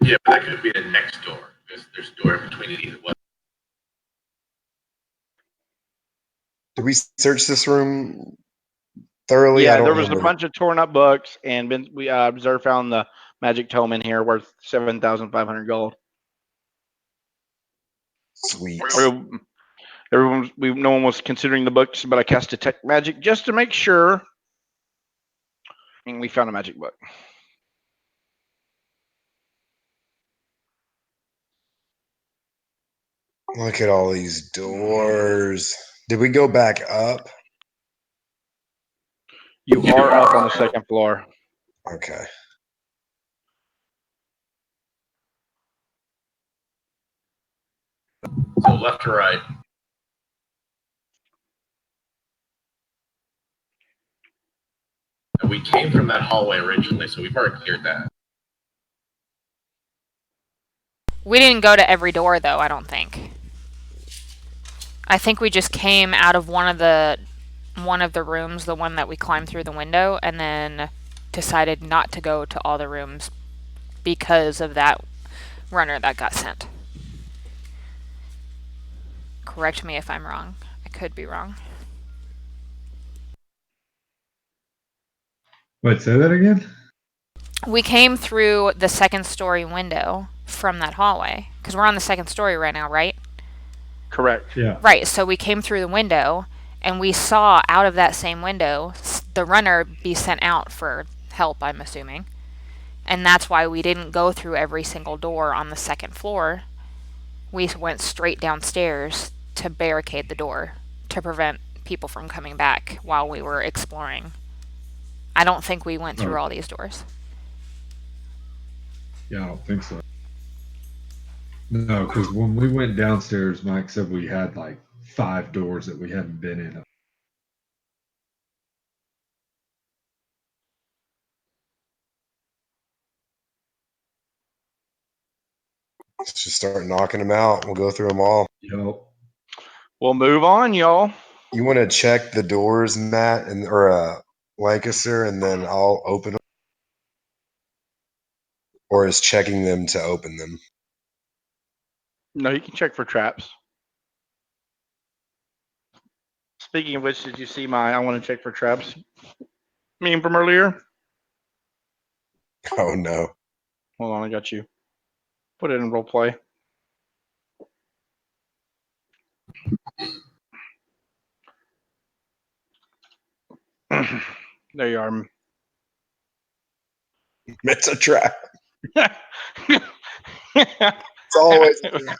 Yeah, but that could be the next door. There's a door in between it either way. Did we search this room thoroughly? Yeah, I don't there was remember. a bunch of torn up books, and we observed found the magic tome in here worth 7,500 gold. Sweet. No one was considering the books, but I cast detect magic just to make sure, and we found a magic book. Look at all these doors. Did we go back up? You are up on the second floor. Okay. So left or right? And we came from that hallway originally, so we've already cleared that. We didn't go to every door, though, I don't think. I think we just came out of one of the rooms, the one that we climbed through the window, and then decided not to go to all the rooms because of that runner that got sent. Correct me if I'm wrong. I could be wrong. Wait, say that again? We came through the second story window from that hallway, because we're on the second story right now, right? Correct. Yeah. Right, so we came through the window, and we saw out of that same window the runner be sent out for help, I'm assuming. And that's why we didn't go through every single door on the second floor. We went straight downstairs to barricade the door to prevent people from coming back while we were exploring. I don't think we went through all these doors. Yeah, I don't think so. No, because when we went downstairs, Mike said we had like 5 doors that we hadn't been in. Let's just start knocking them out. We'll go through them all. Yep. We'll move on, y'all. You want to check the doors, Matt, or Lancaster, and then I'll open them? Or is checking them to open them? No, you can check for traps. Speaking of which, did you see I want to check for traps meme from earlier? Oh, no. Hold on, I got you. Put it in role play. There you are. It's a trap. It's always a trap.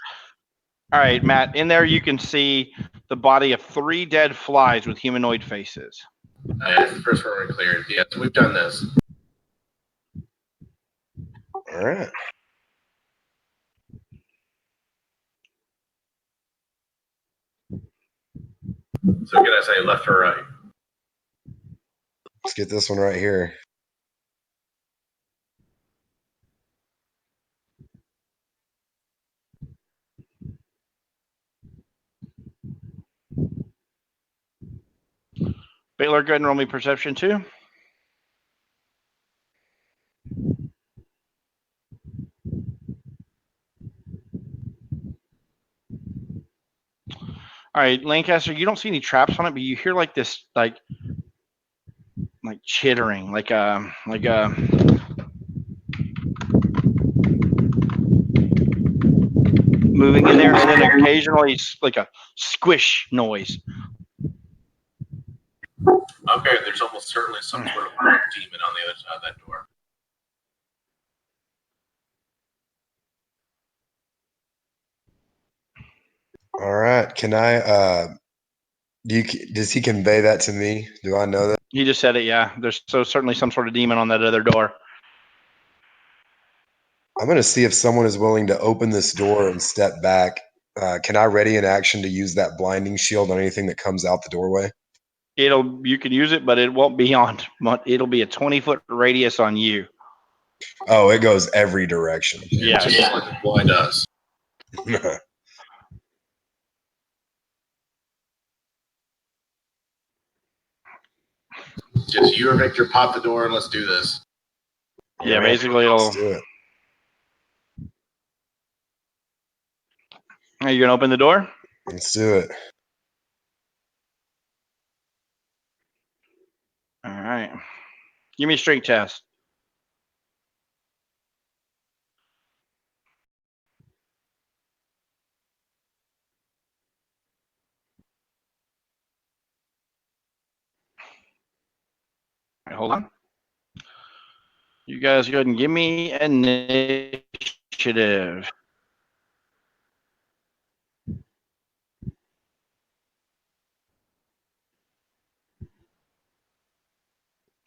All right, Matt. In there, you can see the body of 3 dead flies with humanoid faces. That's the first one we cleared. Yes, we've done this. All right. So can I say left or right? Let's get this one right here. Baylor, go ahead and roll me perception too. All right, Lancaster, you don't see any traps on it, but you hear like this, like chittering, like moving in there, and then occasionally like a squish noise. Okay, there's almost certainly some sort of demon on the other side of that door. All right. Can I does he convey that to me? Do I know that? You just said it, yeah. There's certainly some sort of demon on that other door. I'm going to see if someone is willing to open this door and step back. Can I ready an action to use that blinding shield on anything that comes out the doorway? You can use it, but it won't be on. It'll be a 20-foot radius on you. Oh, it goes every direction. Yeah, just like the blind us. Just you or Victor pop the door and let's do this. Yeah, basically Let's do it. Are you gonna open the door? Let's do it. All right. Give me a strength test. All right, hold on. You guys go ahead and give me initiative.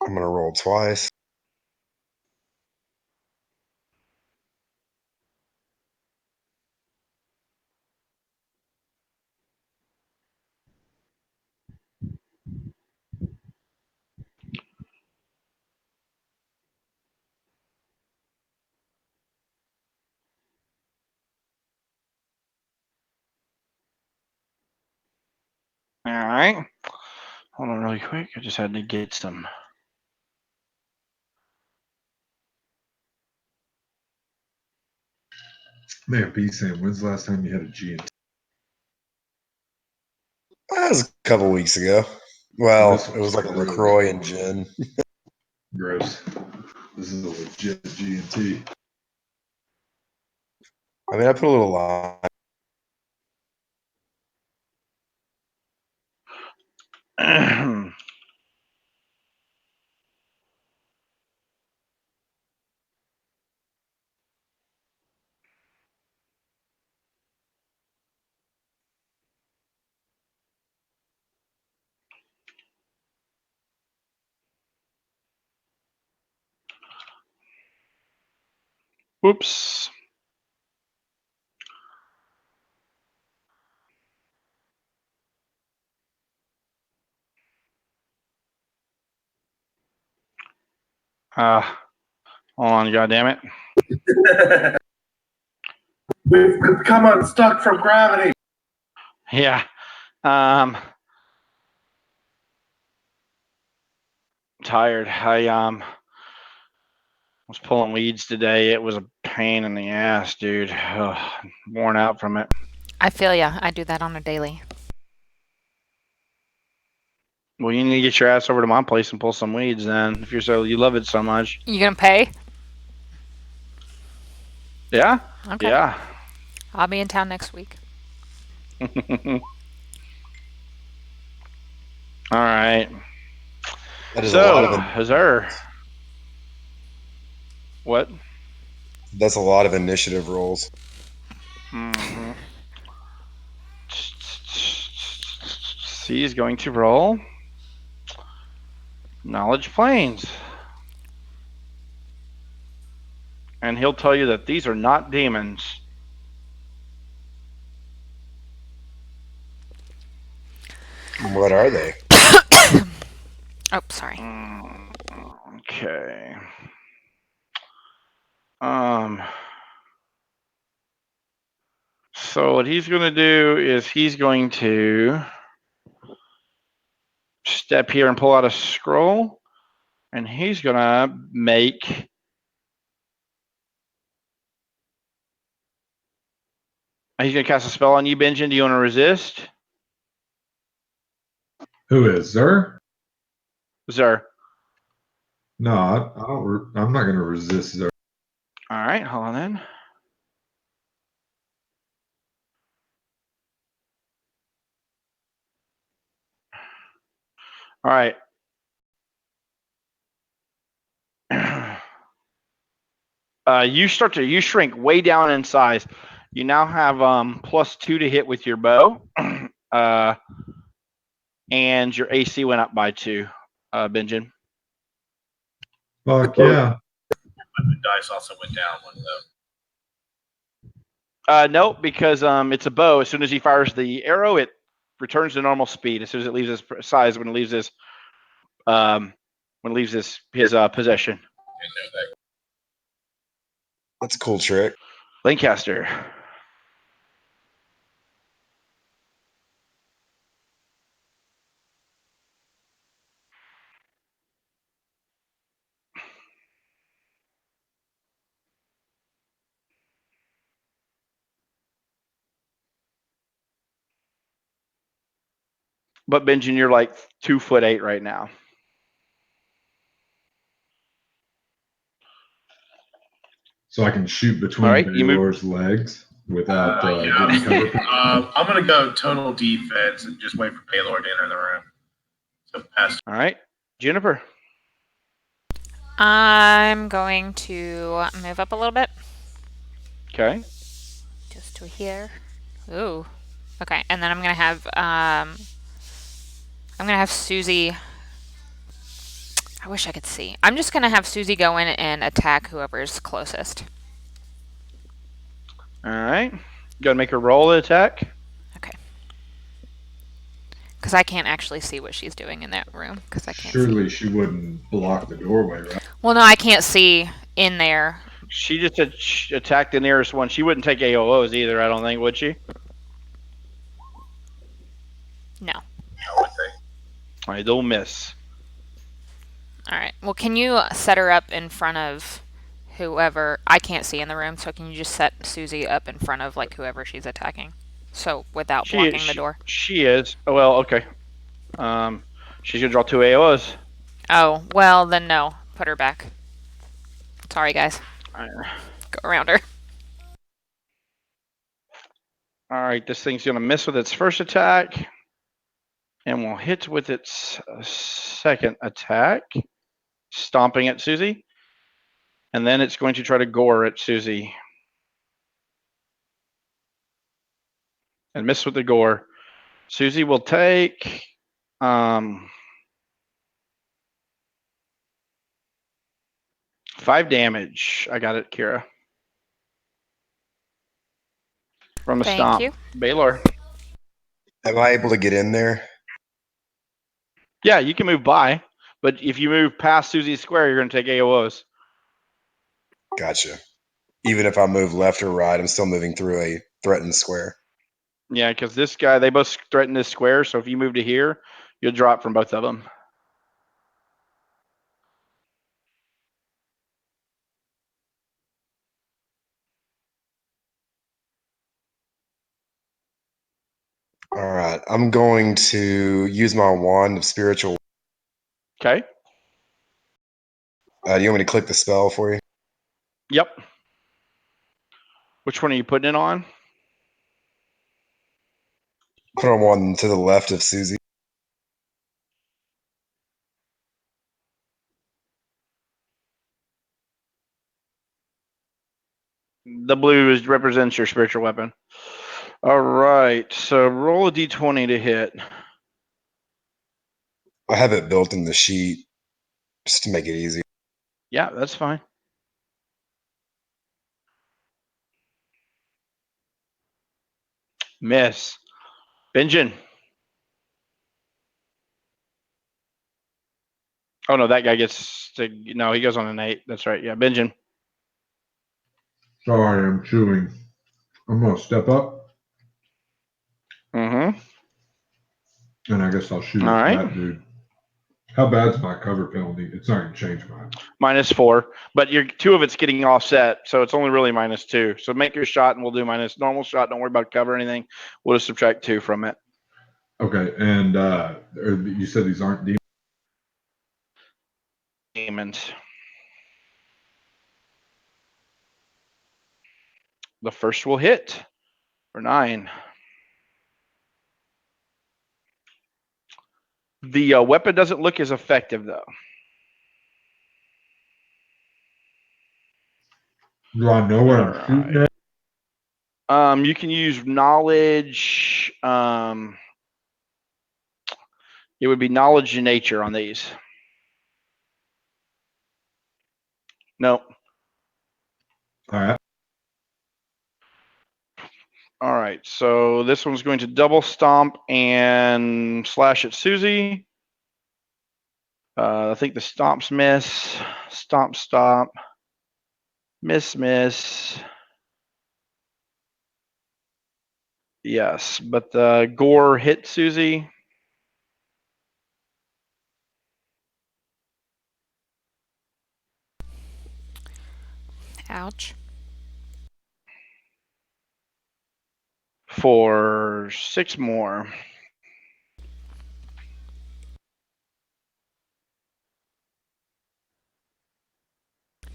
I'm gonna roll twice. All right. Hold on really quick. I just had to get some. Man, B Sam, when's the last time you had a G&T? That was a couple weeks ago. Well, This it was like a one's LaCroix and gin. gross. This is a legit G&T. I mean, I put a little lime. Whoops. Hold on, goddammit. We've become unstuck from gravity. Yeah. Tired. I was pulling weeds today. It was a pain in the ass, dude. Ugh, worn out from it. I feel ya. I do that on a daily. Well, you need to get your ass over to my place and pull some weeds then, if you love it so much. You gonna pay? Yeah? Okay. Yeah. I'll be in town next week. All right. That is a lot of Hazur. What? That's a lot of initiative rolls. Mm-hmm. C is going to roll Knowledge Planes. And he'll tell you that these are not demons. What are they? Oh, sorry. Okay. So what he's going to do is he's going to step here and pull out a scroll, and he's going to make he's going to cast a spell on you, Benjamin. Do you want to resist? Who is Zer? Zer. No, I don't. I'm not going to resist Zer. All right, hold on then. All right. You shrink way down in size. You now have +2 to hit with your bow, and your AC went up by 2, Benjamin. Fuck yeah. But the dice also went down one though. Nope, because it's a bow. As soon as he fires the arrow, it returns to normal speed. As soon as it leaves its size, when it leaves his possession. That's a cool trick. Lancaster. But Benjamin, you're like 2'8" right now. So I can shoot between All right, you move- Baylor's legs without Yeah. getting cover. I'm gonna go total defense and just wait for Baylor to enter the room. So pass. All right, Jennifer. I'm going to move up a little bit, Okay. just to here. Ooh. Okay, and then I'm gonna have Susie. I wish I could see. I'm just gonna have Susie go in and attack whoever's closest. All right. Go and make her roll the attack. Okay. Because I can't actually see what she's doing in that room. Because I can't Surely see. she wouldn't block the doorway, right? Well, no, I can't see in there. She just attacked the nearest one. She wouldn't take AOs either, I don't think, would she? No. I don't miss. All right. Well, can you set her up in front of whoever? I can't see in the room, so can you just set Susie up in front of like whoever she's attacking? So without blocking the door. She is. Oh, well, okay. She's gonna draw 2 AOs. Oh, well then no. Put her back. Sorry, guys. Go around her. All right, this thing's gonna miss with its first attack, and will hit with its second attack, stomping at Susie, and then it's going to try to gore at Susie, and miss with the gore. Susie will take 5 damage. I got it, Kira. From a Thank stomp. you. Baylor. Am I able to get in there? Yeah, you can move by, but if you move past Susie's square, you're going to take AOs. Gotcha. Even if I move left or right, I'm still moving through a threatened square. Yeah, because this guy, they both threaten this square, so if you move to here, you'll drop from both of them. All right. I'm going to use my wand of spiritual. Okay. Do you want me to click the spell for you? Yep. Which one are you putting it on? Put on one to the left of Susie. The blue represents your spiritual weapon. All right. So roll a d20 to hit. I have it built in the sheet just to make it easy. Yeah, that's fine. Miss. Benjamin. Oh, no, that guy gets to, no, he goes on an 8. That's right. Yeah, Benjamin. Sorry, I'm chewing. I'm gonna step up, Mm-hmm. and I guess I'll shoot All at right. that dude. How bad's my cover penalty? It's not gonna change mine. -4, but your 2 of it's getting offset, so it's only really -2. So make your shot, and we'll do minus normal shot. Don't worry about cover or anything. We'll just subtract 2 from it. Okay, and you said these aren't demons? Demons. The first will hit for 9. The weapon doesn't look as effective though. Do I know where I'm shooting at? You can use knowledge. It would be knowledge in nature on these. No. All right. All right. So this one's going to double stomp and slash at Susie. I think the stomps miss. Stomp, stomp. Miss, miss. Yes, but the gore hit Susie. Ouch. For 6 more.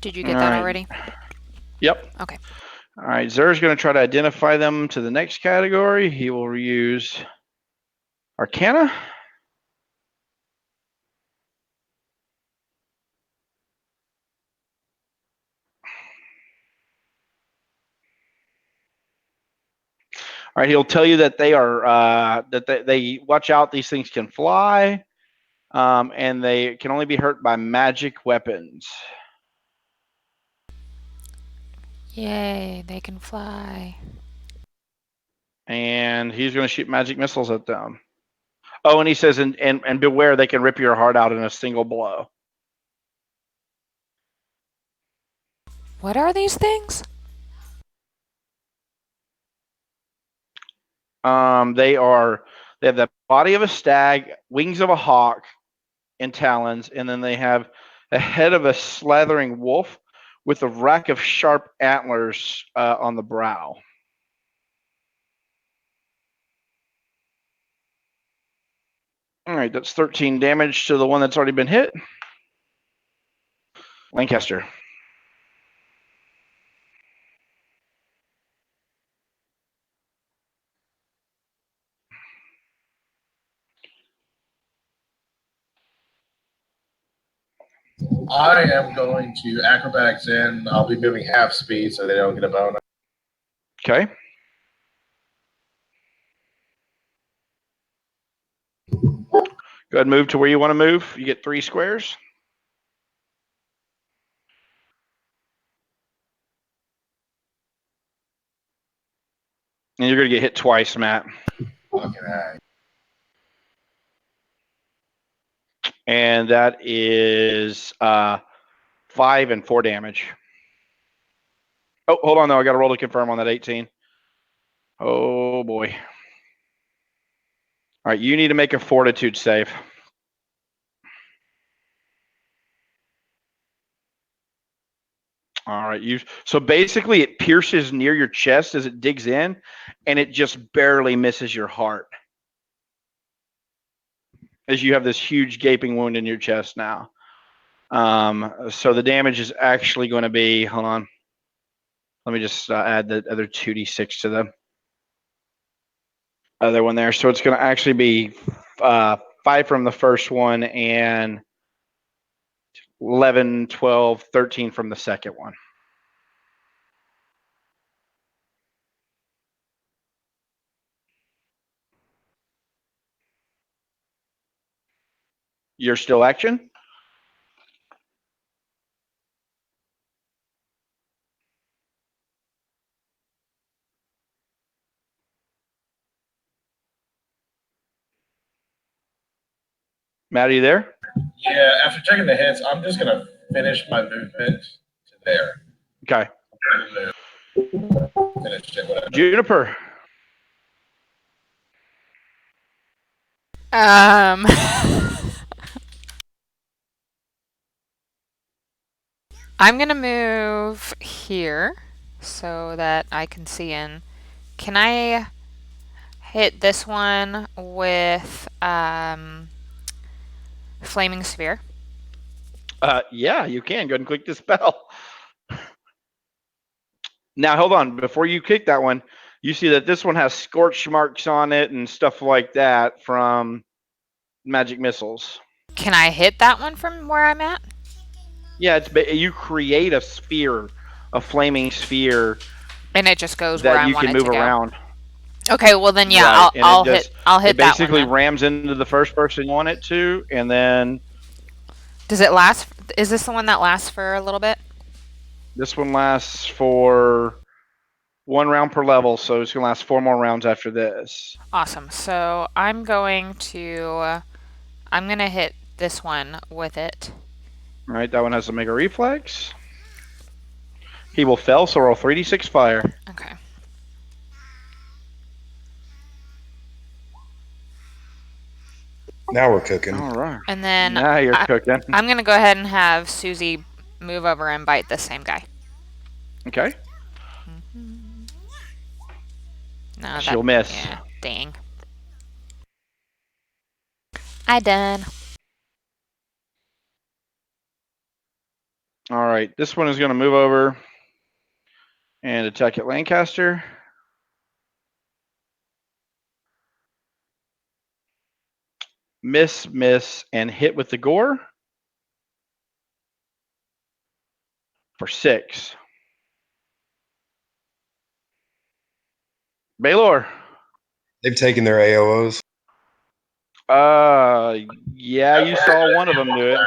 Did you get that Alright. already? Yep. Okay. All right, Zer's going to try to identify them to the next category. He will use Arcana. All right, he'll tell you that they are they watch out. These things can fly, and they can only be hurt by magic weapons. Yay, they can fly. And he's going to shoot magic missiles at them. Oh, and he says, and beware, they can rip your heart out in a single blow. What are these things? They have the body of a stag, wings of a hawk, and talons, and then they have a head of a slathering wolf with a rack of sharp antlers on the brow. All right, that's 13 damage to the one that's already been hit. Lancaster. I am going to acrobatics in. I'll be moving half speed so they don't get a bonus. Okay. Go ahead and move to where you want to move. You get 3 squares. And you're going to get hit twice, Matt. Fucking heck. And that is 5 and 4 damage. Oh, hold on, though. I got to roll to confirm on that 18. Oh, boy. All right, you need to make a fortitude save. All right, so basically it pierces near your chest as it digs in, and it just barely misses your heart. As you have this huge gaping wound in your chest now. So the damage is actually going to be, hold on. Let me just add the other 2d6 to the other one there. So it's going to actually be 5 from the first one and 11, 12, 13 from the second one. You're still action? Matt, are you there? Yeah, after checking the hits, I'm just going to finish my movement to there. Okay. Finish it, whatever. Juniper. I'm gonna move here so that I can see in. Can I hit this one with flaming sphere? Yeah, you can. Go ahead and click the spell. Now, hold on. Before you kick that one, you see that this one has scorch marks on it and stuff like that from magic missiles. Can I hit that one from where I'm at? Yeah, you create a sphere, a flaming sphere, and it just goes where that I you want can it move to go. around. Okay, well then yeah, Right, and I'll hit it that basically one. rams into the first person you want it to, and then Does it last? Is this the one that lasts for a little bit? this one lasts for 1 round per level, so it's gonna last 4 more rounds after this. Awesome. So I'm gonna hit this one with it. All right, that one has to make a reflex. He will fail, so roll 3d6 fire. Okay. Now we're cooking. All right. And then Now you're cooking. I'm gonna go ahead and have Susie move over and bite the same guy. Okay. No, She'll miss. Yeah, dang. I done. All right, this one is going to move over and attack at Lancaster. Miss, and hit with the gore for 6. Baylor. They've taken their AOs. Yeah, you saw one of them do it.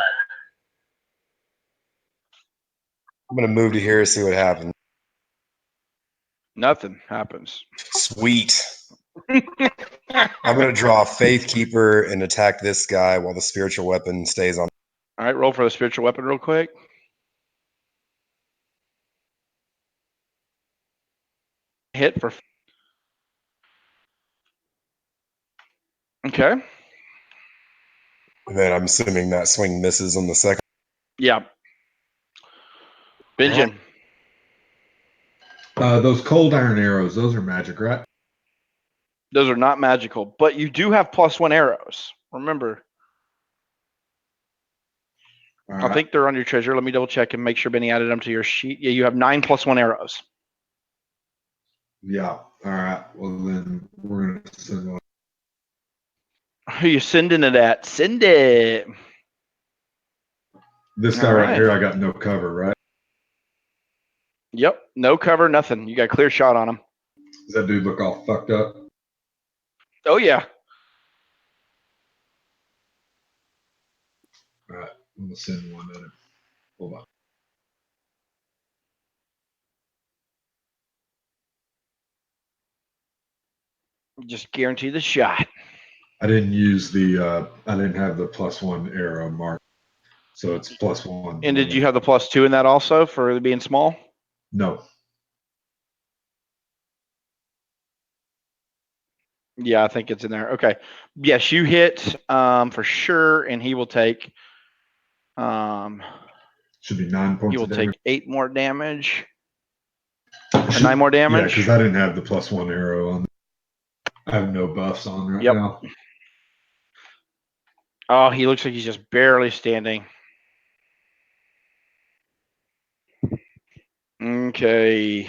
I'm gonna move to here and see what happens. Nothing happens. Sweet. I'm gonna draw Faith Keeper and attack this guy while the spiritual weapon stays on. All right, roll for the spiritual weapon real quick. Hit for. Okay. And then I'm assuming that swing misses on the second. Yeah. Benjamin. Those cold iron arrows, those are magic, right? Those are not magical, but you do have +1 arrows. Remember. All I right. think they're on your treasure. Let me double check and make sure Benny added them to your sheet. Yeah, you have 9 +1 arrows. Yeah. All right. Well, then we're gonna send one. Who you sending it at? Send it. This guy All right right. here, I got no cover, right? Yep. No cover, nothing. You got a clear shot on him. Does that dude look all fucked up? Oh, yeah. All right. I'm gonna send one at him. Hold on. Just guarantee the shot. I didn't use the. I didn't have the +1 arrow mark, so it's +1. And did you have the +2 in that also for being small? No. Yeah, I think it's in there. Okay. Yes, you hit for sure, and he will take. Should be 9 points. He will of damage. take 8 more damage. Or 9 more Yeah, damage. because I didn't have the +1 arrow on. I have no buffs on right now. Oh, he looks like he's just barely standing. Okay.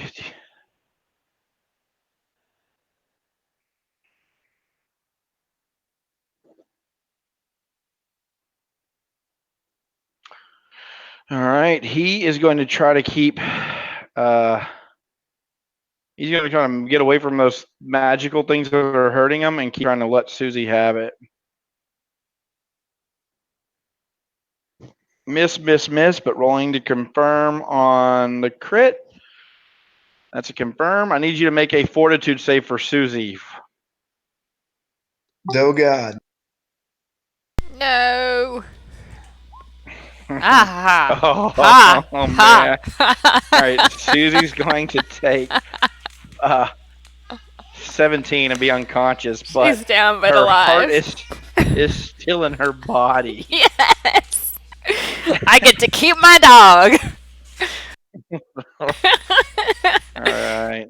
All right. He is going to try to keep. He's going to try to get away from those magical things that are hurting him and keep trying to let Susie have it. Miss, but rolling to confirm on the crit. That's a confirm. I need you to make a fortitude save for Susie. Oh God. No. Ah. Oh, Ha. man. Ha. All right, Susie's going to take 17 and be unconscious, but She's down but her alive. heart is still in her body. Yes. I get to keep my dog. All right.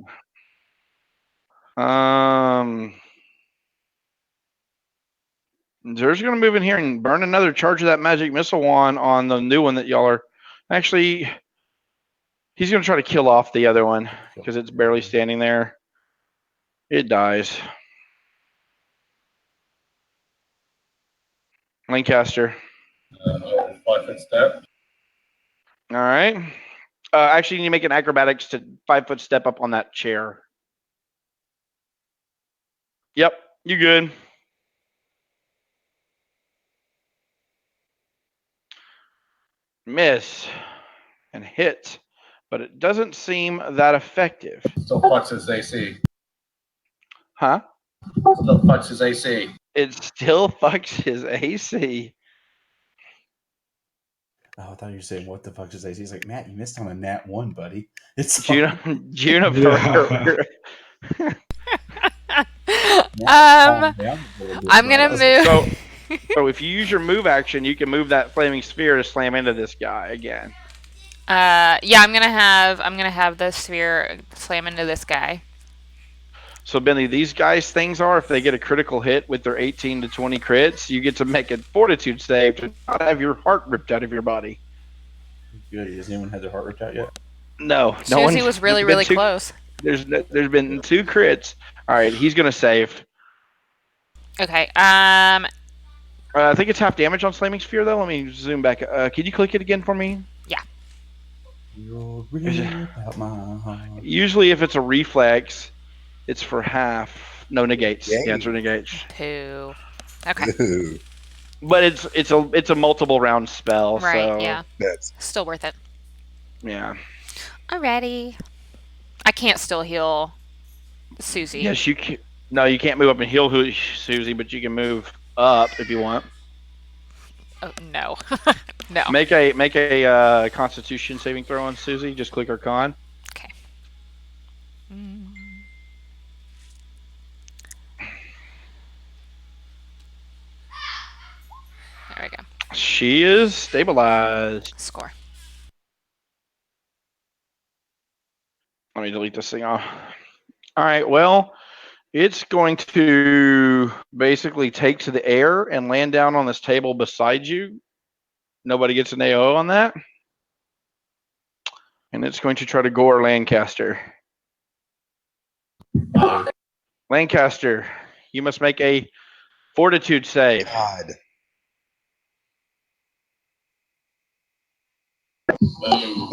Zer's going to move in here and burn another charge of that magic missile wand on the new one that y'all are. Actually, he's going to try to kill off the other one because it's barely standing there. It dies. Lancaster. 5-foot step. All right. Actually, you need to make an acrobatics to 5-foot step up on that chair. Yep, you good. Miss and hit, but it doesn't seem that effective. Still fucks his AC. Huh? Still fucks his AC. It still fucks his AC. Oh, I thought you were saying, what the fuck is AC? He's like, Matt, you missed on a nat 1, buddy. It's Juniper. Yeah. I'm gonna move. So if you use your move action, you can move that flaming sphere to slam into this guy again. Yeah, I'm gonna have the sphere slam into this guy. So Benny, these guys' things are if they get a critical hit with their 18 to 20 crits, you get to make a fortitude save to not have your heart ripped out of your body. Good. Has anyone had their heart ripped out yet? No, no Susie one. was really close. There's been 2 crits. All right, he's gonna save. Okay. I think it's half damage on Flaming Sphere though. Let me zoom back. Can you click it again for me? You'll rip out my heart. Usually, if it's a reflex, it's for half. No negates. Yay. The answer negates. Poo. Okay. Ooh, But it's a multiple round spell. Right. So, Yeah. that's Still worth it. Yeah. Alrighty. I can't still heal Susie. Yes, you can. No, you can't move up and heal Susie, but you can move up if you want. Oh no. No. Make a Constitution saving throw on Susie. Just click her con. Okay. Mm. There we go. She is stabilized. Score. Let me delete this thing off. All right. Well, it's going to basically take to the air and land down on this table beside you. Nobody gets an AO on that. And it's going to try to gore Lancaster. Lancaster, you must make a fortitude save. God.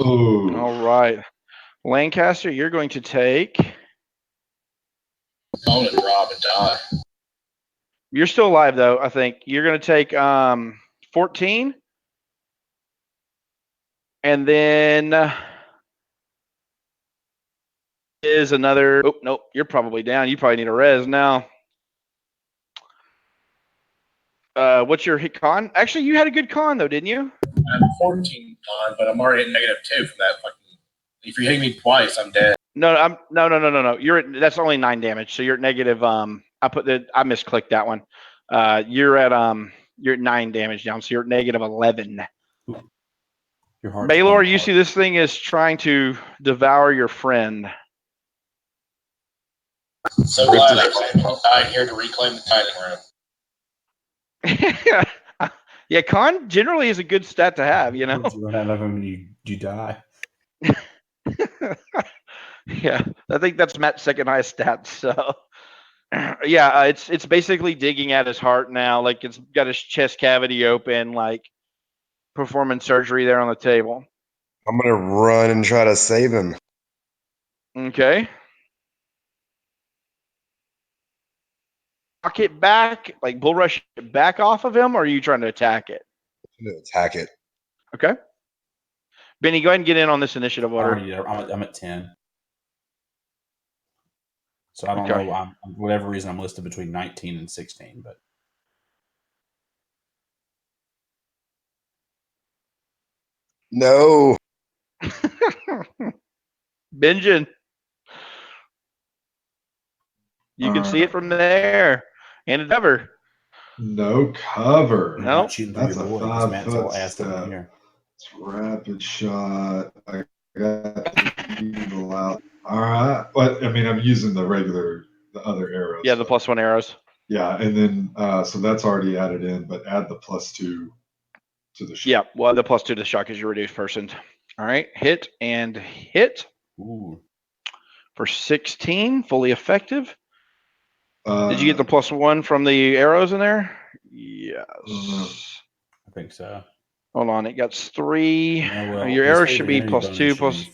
Ooh. All right. Lancaster, you're going to take. I'm gonna drop and die. You're still alive, though, I think. You're going to take 14. And then is another. Oh, nope. You're probably down. You probably need a res now. What's your hit con? Actually, you had a good con, though, didn't you? I'm 14 on, but I'm already at -2 from that fucking. If you're hitting me twice, I'm dead. No. That's only 9 damage. So you're at negative. I misclicked that one. You're at 9 damage down. So you're at negative 11. Your heart. Baylor, you see this thing is trying to devour your friend. So glad I died here to reclaim the dining room. Yeah, con generally is a good stat to have, you know. Once you run out of them and you die. Yeah, I think that's Matt's second highest stat. So, yeah, it's basically digging at his heart now. Like it's got his chest cavity open, like performing surgery there on the table. I'm gonna run and try to save him. Okay. Knock it back, like bull rush it back off of him, or are you trying to attack it? I'm gonna attack it. Okay. Benny, go ahead and get in on this initiative order. I'm at 10. So I don't Okay. know. Whatever reason, I'm listed between 19 and 16. But No. Benjamin, you can see it from there. And a cover. No cover. I'm No. not shooting for That's your a boy because Matt's 5-foot all assed over step. here. It's rapid shot. I got the evil out. All right. But I mean, I'm using the other arrows. Yeah, the +1 arrows. Yeah, and then so that's already added in, but add the +2 to the shot. Yeah, well, the +2 to the shock is your reduced person. All right, hit and hit. Ooh. For 16, fully effective. Uh, Did you get the +1 from the arrows in there? Yes. I think so. Hold on, it got 3. Yeah, well, Your his arrows should be favorite enemy +2 bonus should be-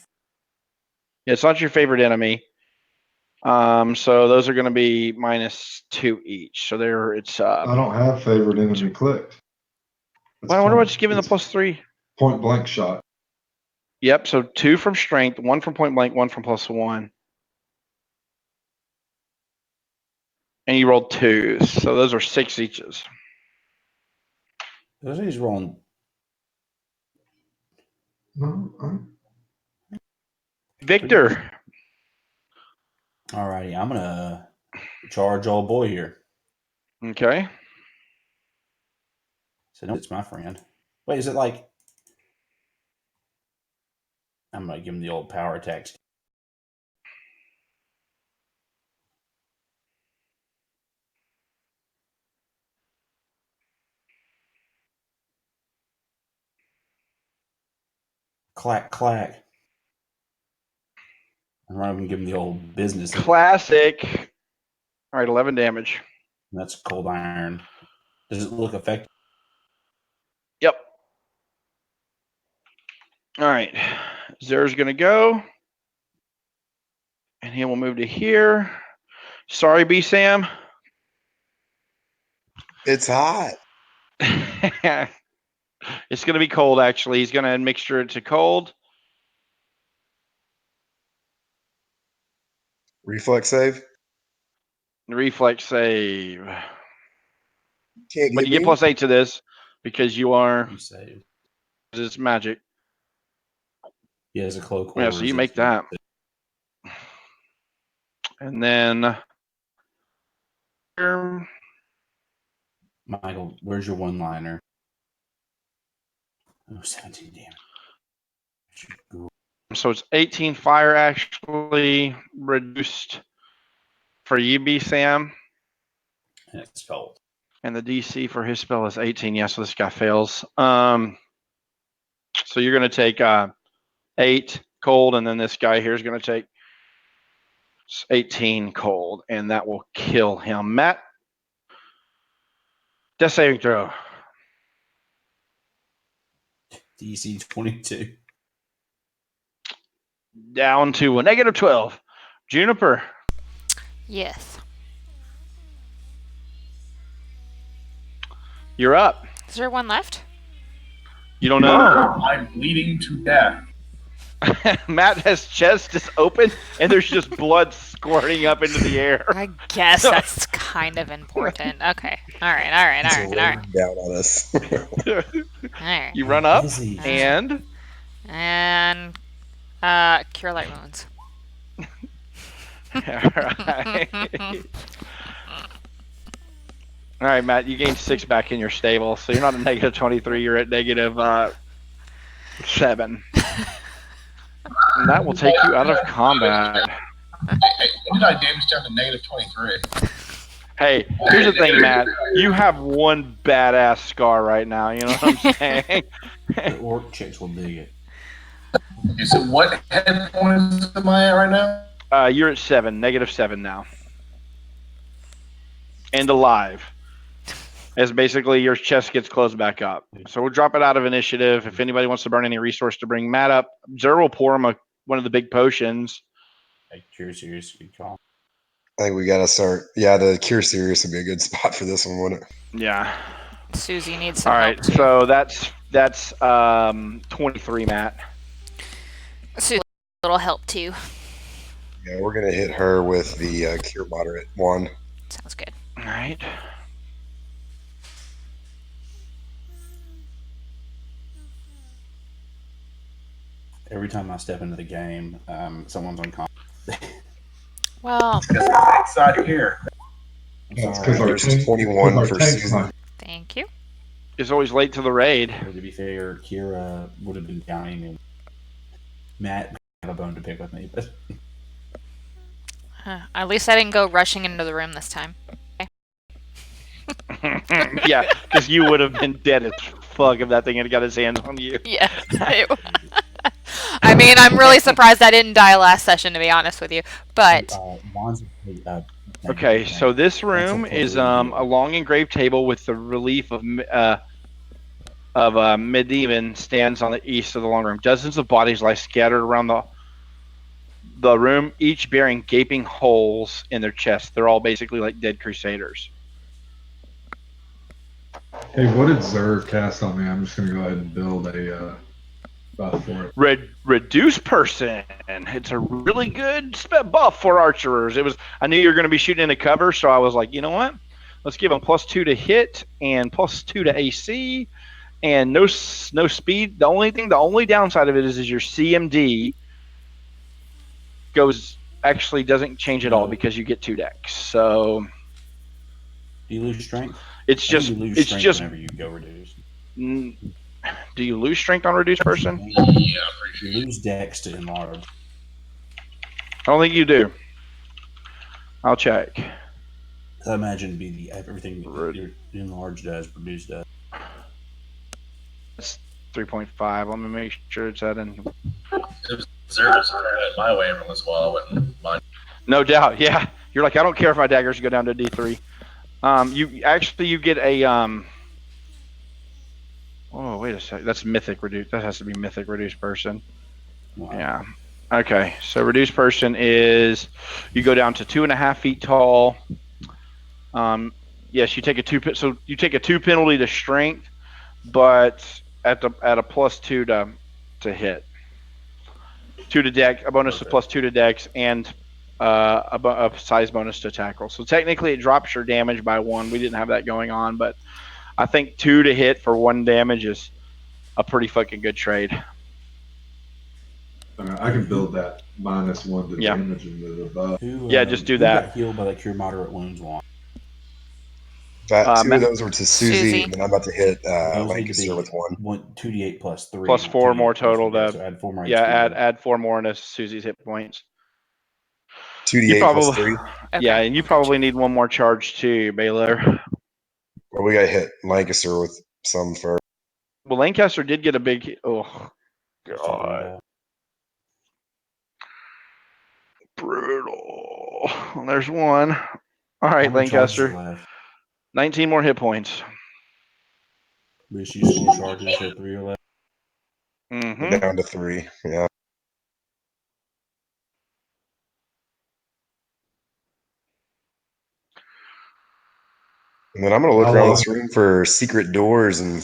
Yeah, it's not your favorite enemy. So those are going to be -2 each. So there, it's. I don't have favorite enemy clicked. Well, I wonder what's giving the +3. Point blank shot. Yep. So 2 from strength, 1 from point blank, 1 from +1. And you rolled 2s, so those are 6 eaches. Those are just rolling. No, Victor. Alrighty, I'm gonna charge old boy here. Okay. So no, it's my friend. Wait, is it like? I'm gonna give him the old power attacks. Clack, clack. I'm not even giving the old business. Classic. All right, 11 damage. That's cold iron. Does it look effective? Yep. All right. Zer's going to go. And he will move to here. Sorry, B. Sam. It's hot. It's going to be cold, actually. He's going to mixture it to cold. Reflex save. Reflex save. Can't But get you get me. +8 to this because you are. You say. It's magic. He has a cloak. Yeah, so you make that. And then. Michael, where's your one-liner? Oh, 17 damage. So it's 18 fire actually reduced for you, B. Sam. And it's cold. And the DC for his spell is 18. Yeah, so this guy fails. So you're going to take 8 cold, and then this guy here is going to take 18 cold, and that will kill him. Matt, death saving throw. DC 22. Down to a -12. Juniper. Yes. You're up. Is there one left? You don't know. I'm bleeding to death. Matt has chest is open, and there's just blood squirting up into the air. I guess that's kind of important. Okay. All right. Down on us. All right. You run up, Busy. and And cure light wounds. all right, Matt, you gained 6 back in your stable, so you're not at -23. You're at -7. And that will take you out of combat. When did I damage down to -23? Hey, here's the thing, Matt. You have one badass scar right now. You know what I'm saying? The orc chicks will dig it. Okay, so what head points am I at right now? You're at 7, -7 now. And alive. As basically your chest gets closed back up. So we'll drop it out of initiative. If anybody wants to burn any resource to bring Matt up, Zer will pour him one of the big potions. Like, Cure Serious, good call. I think we gotta start. Yeah, the Cure Serious would be a good spot for this one, wouldn't it? Yeah. Susie needs some All help right. too. So that's 23, Matt. Susie, a little help too. Yeah, we're gonna hit her with the Cure Moderate one. Sounds good. All right. Every time I step into the game, someone's unconscious. Well, Side here. That's because our Versus tank, 21 our for tank's Susan. not. thank you. Is always late to the raid. Or to be fair, Kira would have been counting, and Matt had a bone to pick with me. But At least I didn't go rushing into the room this time. Yeah, because you would have been dead as fuck if that thing had got his hands on you. Yeah. I mean, I'm really surprised I didn't die last session, to be honest with you. But Okay, so this room is a long engraved table with the relief of Medivh stands on the east of the long room. Dozens of bodies lie scattered around the room, each bearing gaping holes in their chests. They're all basically like dead crusaders. Hey, what did Zer cast on me? I'm just gonna go ahead and build a buff for it. Reduce person. It's a really good buff for archers. I knew you were going to be shooting into cover, so I was like, you know what? Let's give them +2 to hit and +2 to AC, and no speed. The only downside of it is your CMD doesn't change at all because you get 2 decks. So do you lose strength? it's just whenever you go reduce. Do you lose strength on reduced person? Yeah, pretty sure. You lose dex to enlarge. I don't think you do. I'll check. I imagine it'd be everything that your enlarge does, reduce does. 3.5. Let me make sure it's at in. If Zerber's at my way from this wall, I wouldn't mind. No doubt. Yeah. You're like, I don't care if my daggers go down to D3. You get a Oh, wait a sec. That's mythic reduce. That has to be mythic reduced person. Wow. Yeah. Okay. So reduced person is you go down to 2.5 feet tall. Yes, you take a two. So you take a 2 penalty to strength, but at a +2 to hit. 2 to deck, a bonus of +2 to dex, and a size bonus to tackle. So technically, it drops your damage by 1. We didn't have that going on, but I think 2 to hit for 1 damage is a pretty fucking good trade. I can build that -1 to Yeah. damage into the buff. Yeah, just do who that. got healed by the cure moderate wounds one? Two Matt- of those were to Susie, and then I'm about to hit Those need to be Lancaster with one. 2d8 +3. +4 more total. So add 4 more. Yeah, HP. add 4 more into Susie's hit points. 2d8 probably, +3. Okay. Yeah, and you probably need 1 more charge too, Baylor. Well, we got to hit Lancaster with some first. Well, Lancaster did get a big. Oh, Just talking God. about- Brutal. Well, there's 1. All right, How many charges Lancaster. left? 19 more hit points. We just use 4 charges, so 3 are left. Mm-hmm. Down to 3. Yeah. And then I'm going to look How around long- this room for secret doors and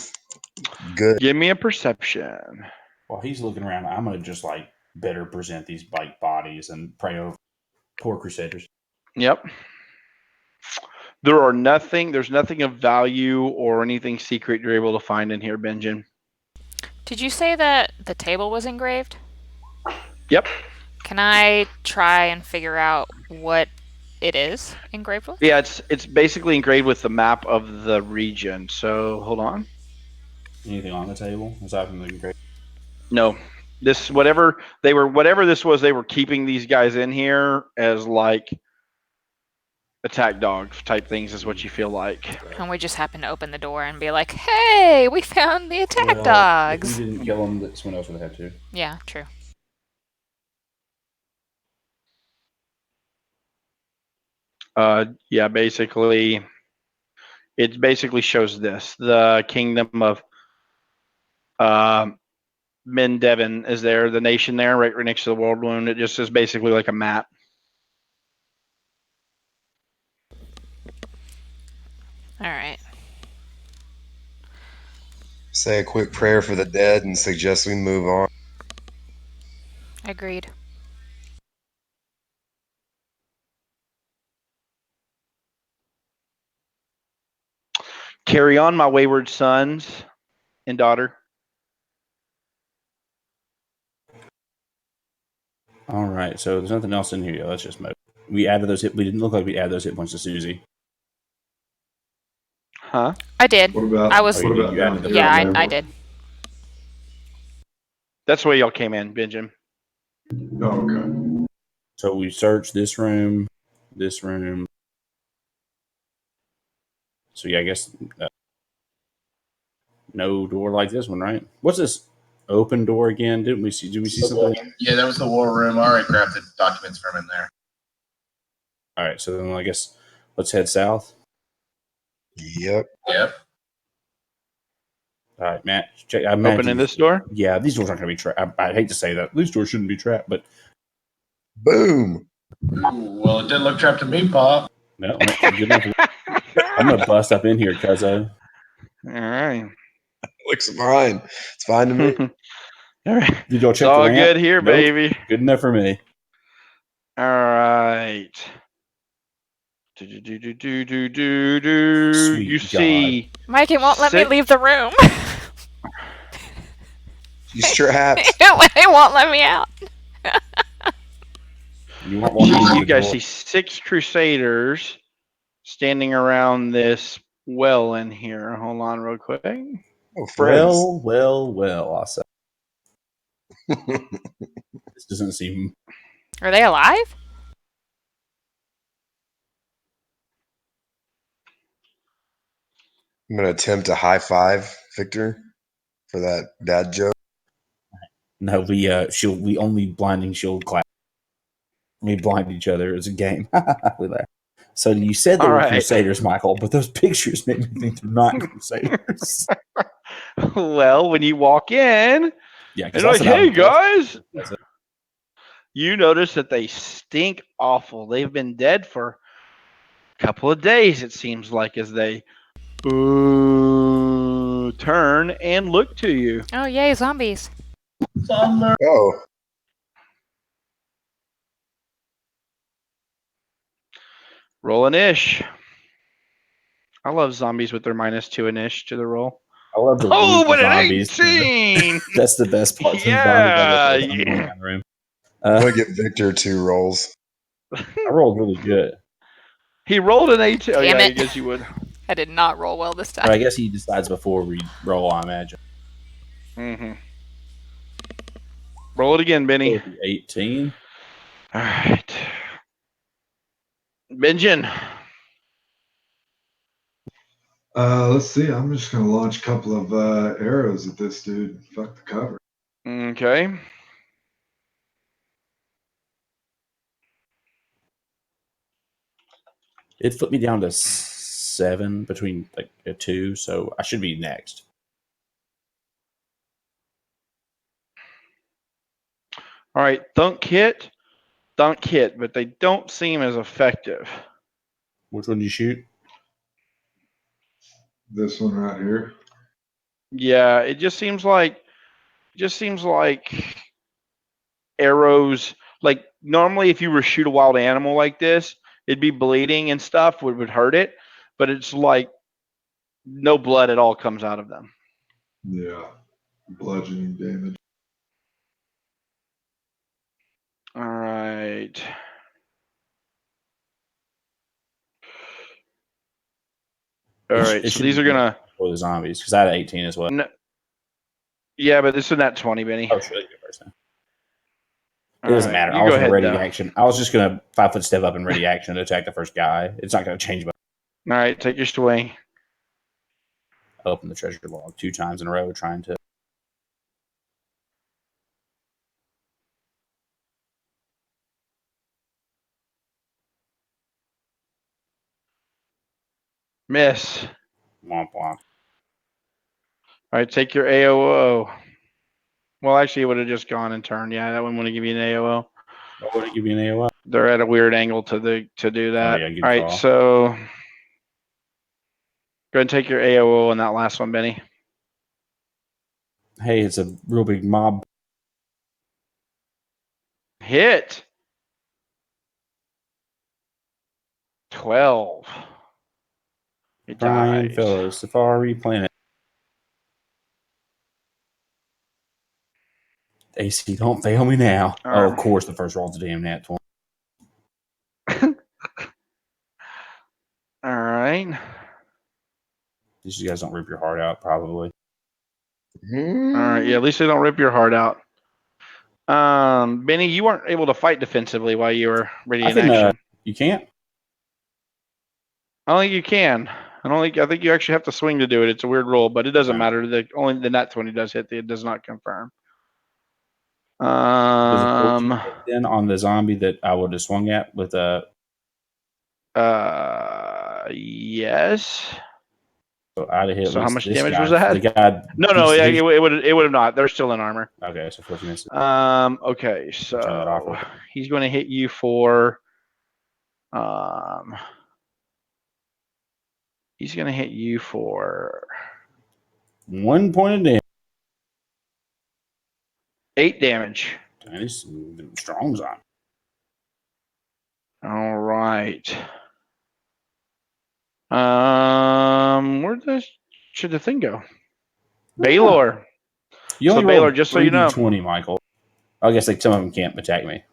good. Give me a perception. While he's looking around, I'm gonna just like better present these bodies and pray over poor crusaders. Yep. There's nothing of value or anything secret you're able to find in here, Benjamin. Did you say that the table was engraved? Yep. Can I try and figure out what it is engraved with? Yeah, it's basically engraved with the map of the region. So hold on. Anything on the table aside from the great? No. Whatever this was, they were keeping these guys in here as like attack dogs type things is what you feel like. And we just happen to open the door and be like, hey, we found the attack dogs. If we didn't kill them, someone else would have had to. Yeah, true. Yeah, basically it basically shows the kingdom of Mendevin is there, the nation there, right next to the Worldwound. It just is basically like a map. All right. Say a quick prayer for the dead and suggest we move on. Agreed. Carry on, my wayward sons and daughter. All right, so there's nothing else in here yet. Let's just move. We added those hit. We didn't look like we added those hit points to Susie. Huh? I did. What about? I was- Oh, What you about added down the- here? Yeah, I did. That's the way y'all came in, Benjamin. Oh, okay. So we searched this room. So yeah, I guess no door like this one, right? What's this open door again? Did we see something? Yeah, that was the war room. I already grabbed the documents from in there. All right, so then I guess let's head south. Yep. Yep. All right, Matt. Check. I imagine Opening this door. Yeah, these doors aren't going to be trapped. I hate to say that these doors shouldn't be trapped, but Boom. Ooh, well, it didn't look trapped to me, Pop. no, good enough. I'm going to bust up in here, cuzzo. All right. Looks fine. It's fine to me. All right. Did y'all It's check all the ramp? good here, Nope. baby. Good enough for me. All right. Do. Sweet You God. see Mike, it won't let me Sit- leave the room. She's trapped. It won't let me out. You weren't walking through you the guys door. see 6 crusaders standing around this well in here. Hold on real quick. Oh, friends. Well, I say. This doesn't seem. Are they alive? I'm going to attempt a high five, Victor, for that dad joke? No, we only blinding shield class. We blind each other as a game. We laugh. So you said they All were right. crusaders, Michael, but those pictures make me think they're not crusaders. Well, when you walk in, Yeah, and because you're like, hey guys, That's it. you notice that they stink awful. They've been dead for a couple of days, it seems like, as they turn and look to you. Oh, yay, zombies. Oh, Roll an ish. I love zombies with their -2 and ish to the roll. I love the Oh, weak but an zombies. 18! That's the best part. Yeah, I'm going yeah. down the room. I'm gonna give Victor 2 rolls. I rolled really good. He rolled an 18. Oh, Damn yeah, I it. guess you would. I did not roll well this Or time. I guess he decides before we roll, I imagine. Mm-hmm. Roll it again, Benny. 18. All right. Benjamin. Let's see. I'm just gonna launch a couple of arrows at this dude. Fuck the cover. Okay. It flipped me down to 7 between like a 2, so I should be next. All right. Thunk hit, but they don't seem as effective. Which one did you shoot? This one right here. Yeah, it just seems like arrows. Like normally, if you were to shoot a wild animal like this, it'd be bleeding and stuff, would hurt it. But it's like no blood at all comes out of them. Yeah. Bludgeoning damage. All right. All right. It So should these be are gonna. for the zombies because I had 18 as well. No, yeah, but this is not 20, Benny. Oh, should I go first then? It All doesn't right, matter. you I was go in ahead, ready though. action. I was just gonna 5-foot step up in ready action to attack the first guy. It's not gonna change. But All right, take your swing. open the treasure log 2 times in a row, trying to. Miss. Womp womp. All right, take your AOO. Well, actually, it would have just gone and turned. Yeah, that one wouldn't give you an AOO. What would it give you an AOI? They're at a weird angle to do that. yeah, good All right, call. so go ahead and take your AOO on that last one, Benny. Hey, it's a real big mob. Hit. 12. It Brian dies. Fellows, Safari Planet. AC, don't fail me now. Oh, of course, the first roll's a damn nat 20. All right. These guys don't rip your heart out, probably. All right. Yeah, at least they don't rip your heart out. Benny, you weren't able to fight defensively while you were ready in action. You can't? I don't think you can. I think you actually have to swing to do it. It's a weird rule, but it doesn't matter. Only the nat 20 does hit. It does not confirm. Does a 14 hit then on the zombie that I would have swung at with a. Yes. So I'd have hit. So how much damage guy, was that? The guy. No. Yeah, it would have not. They're still in armor. Okay, so 14 misses. Okay, so he's going to hit you for. He's going to hit you for 1 point of damage. 8 damage. That is strong zombie. All right. Should the thing go? Baylor. You only Baylor, rolled just so you know. 20, Michael. I guess some of them can't attack me.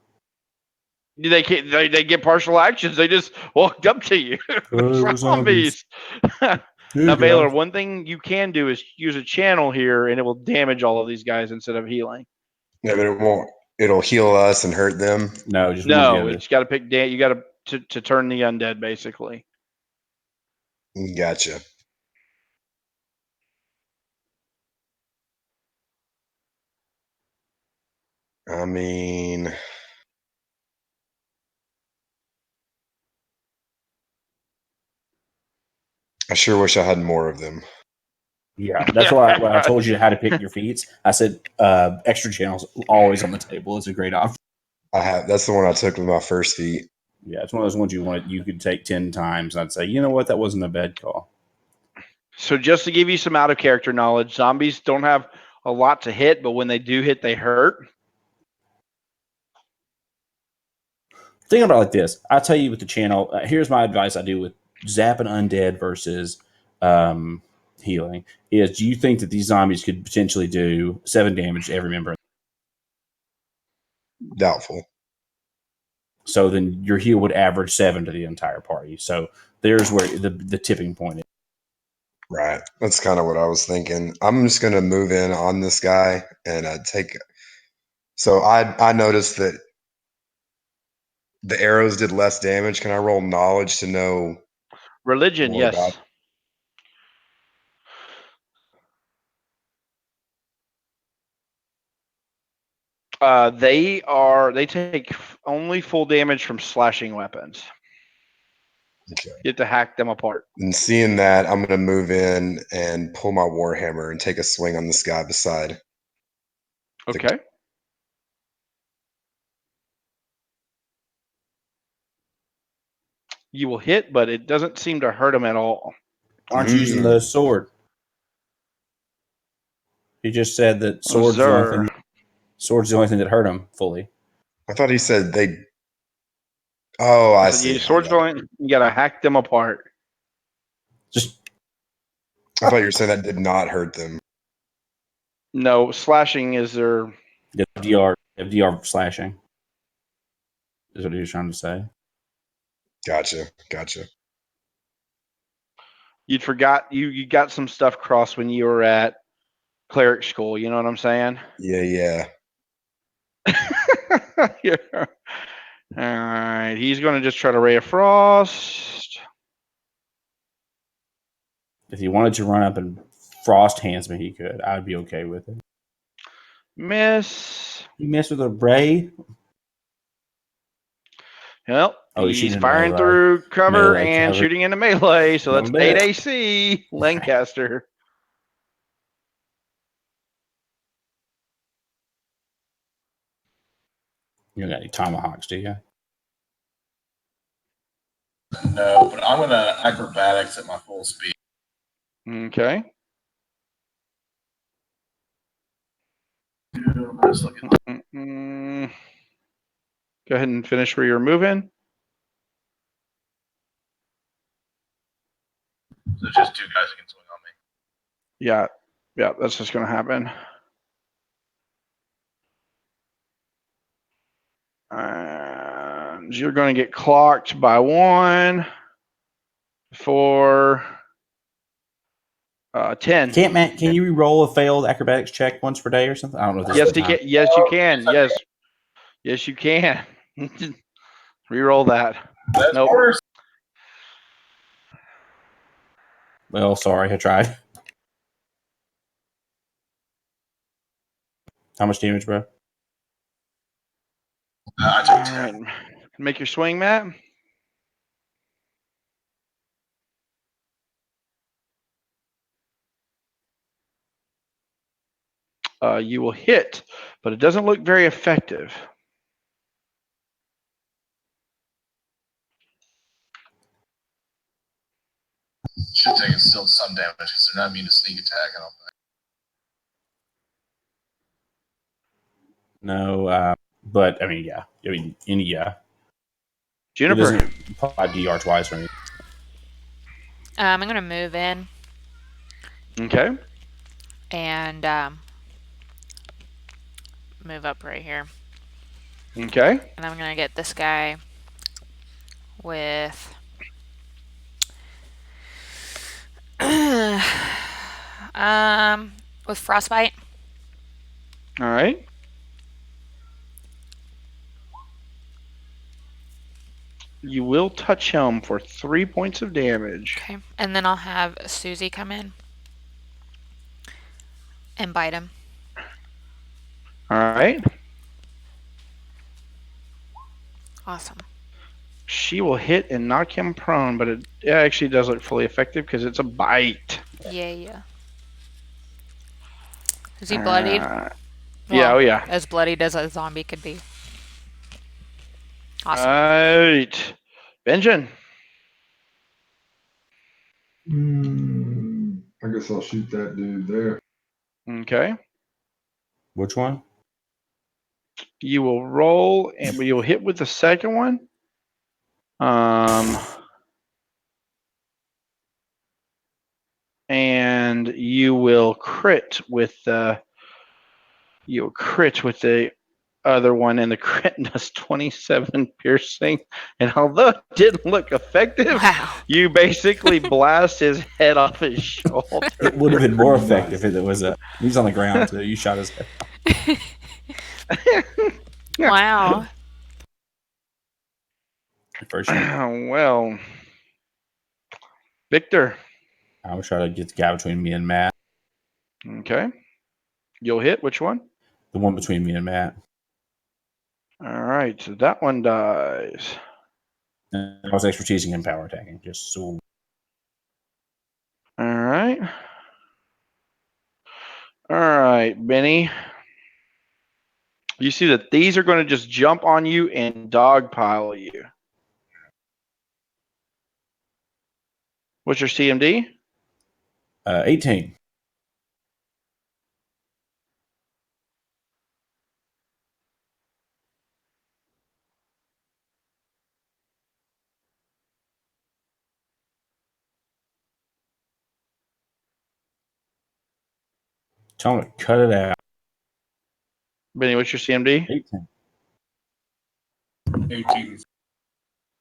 They can't. They get partial actions. They just walked up to you. Zombies. Now, Baylor, one thing you can do is use a channel here, and it will damage all of these guys instead of healing. Yeah, but it won't. It'll heal us and hurt them. No, just no. It's got to pick. You got to turn the undead basically. Gotcha. I mean, I sure wish I had more of them. Yeah, that's why when I told you how to pick your feats, I said extra channels always on the table is a great option. That's the one I took with my first feat. Yeah, it's one of those ones you could take 10 times. And I'd say, you know what, that wasn't a bad call. So just to give you some out of character knowledge, zombies don't have a lot to hit, but when they do hit, they hurt. Think about it like this. I'll tell you with the channel. Here's my advice I do with zapping undead versus healing. Is do you think that these zombies could potentially do 7 damage to every member? Doubtful. So then your heal would average 7 to the entire party. So there's where the tipping point is. Right. That's kind of what I was thinking. I'm just going to move in on this guy and take. So I noticed that the arrows did less damage. Can I roll knowledge to know Religion, more about yes. it? They take only full damage from slashing weapons. Okay. You have to hack them apart. And seeing that, I'm going to move in and pull my warhammer and take a swing on this guy beside. Okay. You will hit, but it doesn't seem to hurt him at all. Aren't you using the sword? He just said that sword's the only thing that hurt him fully. I thought he said they. Oh, I see. Swords going. You gotta hack them apart. Just. I thought you were saying that did not hurt them. No, slashing is their. FDR slashing. Is what he was trying to say. Gotcha. You forgot you got some stuff crossed when you were at cleric school. You know what I'm saying? Yeah. Yeah. All right. He's going to just try to Ray of Frost. If he wanted to run up and frost hands me, he could. I'd be okay with it. Miss. You mess with a ray? Well, he's firing through cover and shooting into melee, so that's 8 AC. Lancaster. You don't got any tomahawks, do you? No, but I'm going to acrobatics at my full speed. Okay. I was looking. Go ahead and finish where you're moving. There's just 2 guys that can swing on me. Yeah, that's just going to happen. And you're going to get clocked by 1 for 10. Can you re-roll a failed acrobatics check once per day or something? I don't know. If this Yes, is the time. yes, you can. Yes, you can. Reroll that. That's Nope. worse. Well, sorry, I tried. How much damage, bro? I took 10. Right. Make your swing, Matt. You will hit, but it doesn't look very effective. Should take still some damage because they're not immune to sneak attack. I don't think. No, but I mean, yeah. Yeah. Juniper. It doesn't apply DR twice or anything. I'm going to move in. Okay. And move up right here. Okay. And I'm going to get this guy with frostbite. All right. You will touch him for 3 points of damage. Okay. And then I'll have Susie come in and bite him. All right. Awesome. She will hit and knock him prone, but it actually does look fully effective because it's a bite. Yeah. Is he bloodied? Yeah, oh yeah. As bloodied as a zombie could be. Awesome. Right. Benjamin. I guess I'll shoot that dude there. Okay. Which one? You will roll, and you'll hit with the second one. And you will crit with the other one, and the crit does 27 piercing. And although it didn't look effective, Wow. you basically blast his head off his shoulder. It would have been more effective if it was he's on the ground too. You shot his head. Wow. First shot. Well, Victor. I was trying to get the guy between me and Matt. Okay. You'll hit which one? The one between me and Matt. All right. So that one dies. I was expertising in power attacking, just so. All right. All right, Benny. You see that these are going to just jump on you and dogpile you. What's your CMD? 18. Tell him to cut it out. Benny, what's your CMD? 18. 18.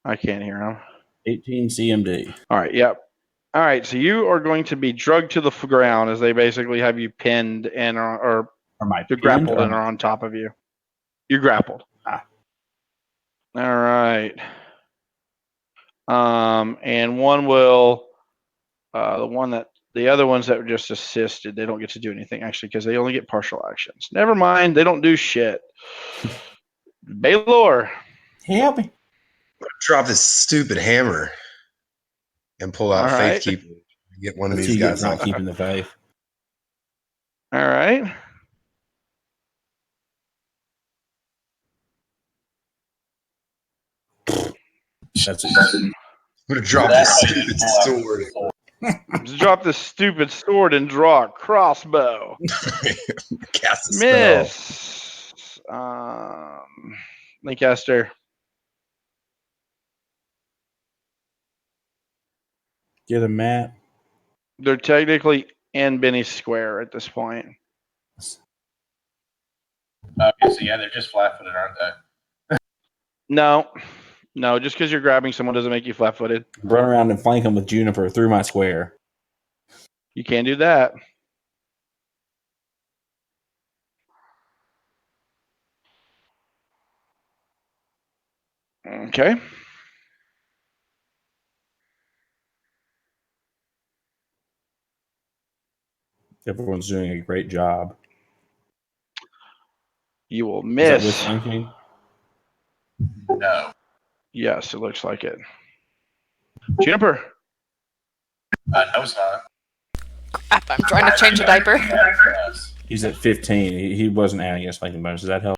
I can't hear him. 18 CMD. All right, yep. All right, so you are going to be drugged to the ground as they basically have you pinned and or you're grappled and are on top of you. You're grappled. Ah. All right. And one will, the other ones that were just assisted, they don't get to do anything actually because they only get partial actions. Never mind, they don't do shit. Baylor. Help me. Drop this stupid hammer and pull out All right. Faith Keeper. Get one of That's these you guys not off. keeping the faith. All right. That's it. I'm gonna drop this stupid sword. Just drop this stupid sword and draw a crossbow. Cast a spell. Miss. Lancaster. Get him, Matt. They're technically in Benny's square at this point. Okay, so yeah, they're just flat-footed, aren't they? No, just because you're grabbing someone doesn't make you flat-footed. Run around and flank him with Juniper through my square. You can't do that. Okay. Everyone's doing a great job. You will Is that with miss. flanking? No. Yes, it looks like it. Juniper. No, it's not. Crap, I'm trying to change a diaper. Yes. He's at 15. He wasn't adding his flanking bonus. Does that help?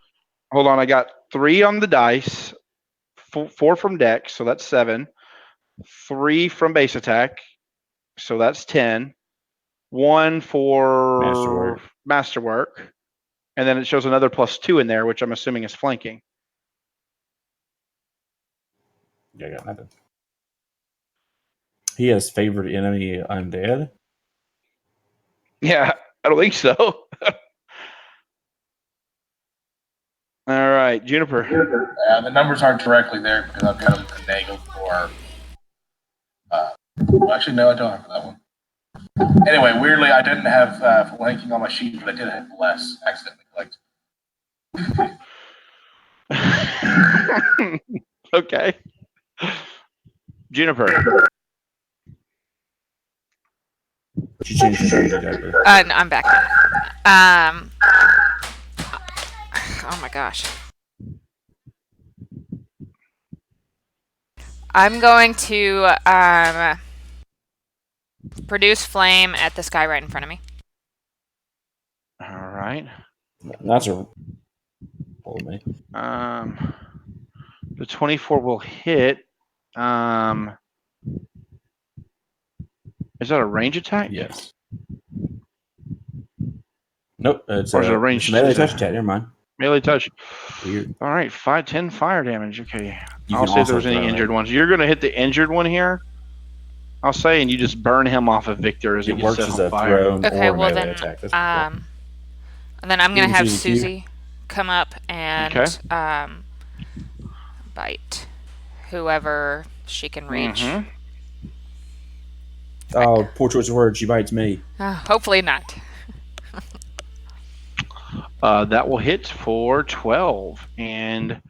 Hold on, I got 3 on the dice. 4 from dex, so that's 7. 3 from base attack, so that's 10. 1 for masterwork. And then it shows another +2 in there, which I'm assuming is flanking. Yeah, I got nothing. He has favorite enemy undead. Yeah, I don't think so. All right, Juniper. The numbers aren't directly there because I've got them finagled for. Well, actually, no, I don't have that one. Anyway, weirdly, I didn't have flanking on my sheet, but I did have less accidentally clicked. Okay. Juniper. She changed the diaper. I'm back now. Oh my gosh. I'm going to produce flame at this guy right in front of me. All right. That's a roll me. The 24 will hit. Is that a range attack? Yes. Nope. It's Or is it a a ranged- it's a melee is it- touch attack. Never mind. Melee touch. Weird. All right, 10 fire damage. Okay. You I'll can see if there also was any throw injured it. ones. You're going to hit the injured one here. I'll say, and you just burn him off of Victor as he It gets works set as on a fire. thrown Okay, or a well melee then, attack. That's pretty cool. and then I'm gonna Even have Susie Q? Susie come up and Okay. bite whoever she can reach. Mhm. Oh, poor choice of words. She bites me. Hopefully not. That will hit for 12, and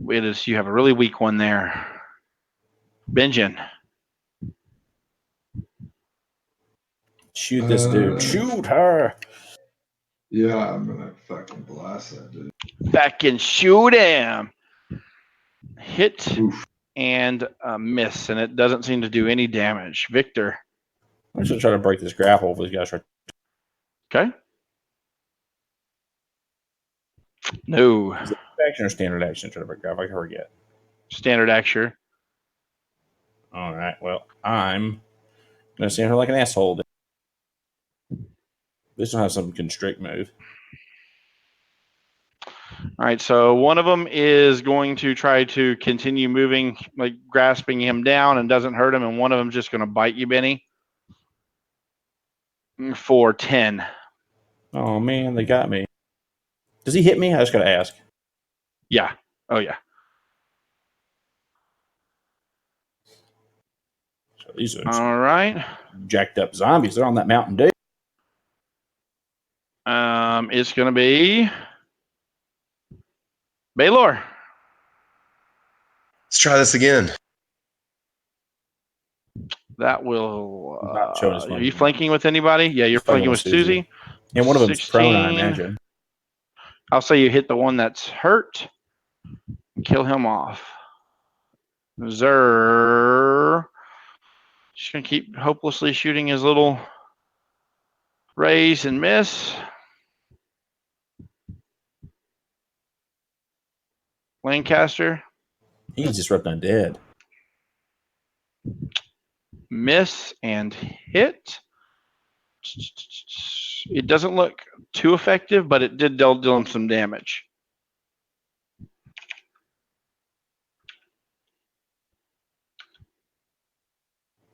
it is. You have a really weak one there, Benjamin. Shoot this dude. Shoot her. Yeah, I'm gonna fucking blast that dude. Back and shoot him. Hit Oof. and miss, and it doesn't seem to do any damage. Victor. I'm just trying to break this grapple if these guys are. Okay. No. Is it action or standard action? Trying to break grapple. I forget. Standard action. All right. Well, I'm gonna stand her like an asshole. This one has some constrict move. All right, so one of them is going to try to continue moving, like grasping him down and doesn't hurt him, and one of them just going to bite you, Benny, for 10. Oh man, they got me. Does he hit me? I just gotta ask. Yeah. Oh, yeah. So these are All right. jacked up zombies. They're on that mountain dew. It's going to be Baylor. Let's try this again. That will. Not showing his Are flanking. you flanking with anybody? Yeah, you're flanking with Susie. And one of them's prone, I 16. imagine. I'll say you hit the one that's hurt. Kill him off. Zer. Just going to keep hopelessly shooting his little raise and miss. Lancaster. He's disrupt undead. Miss and hit. It doesn't look too effective, but it did deal him some damage.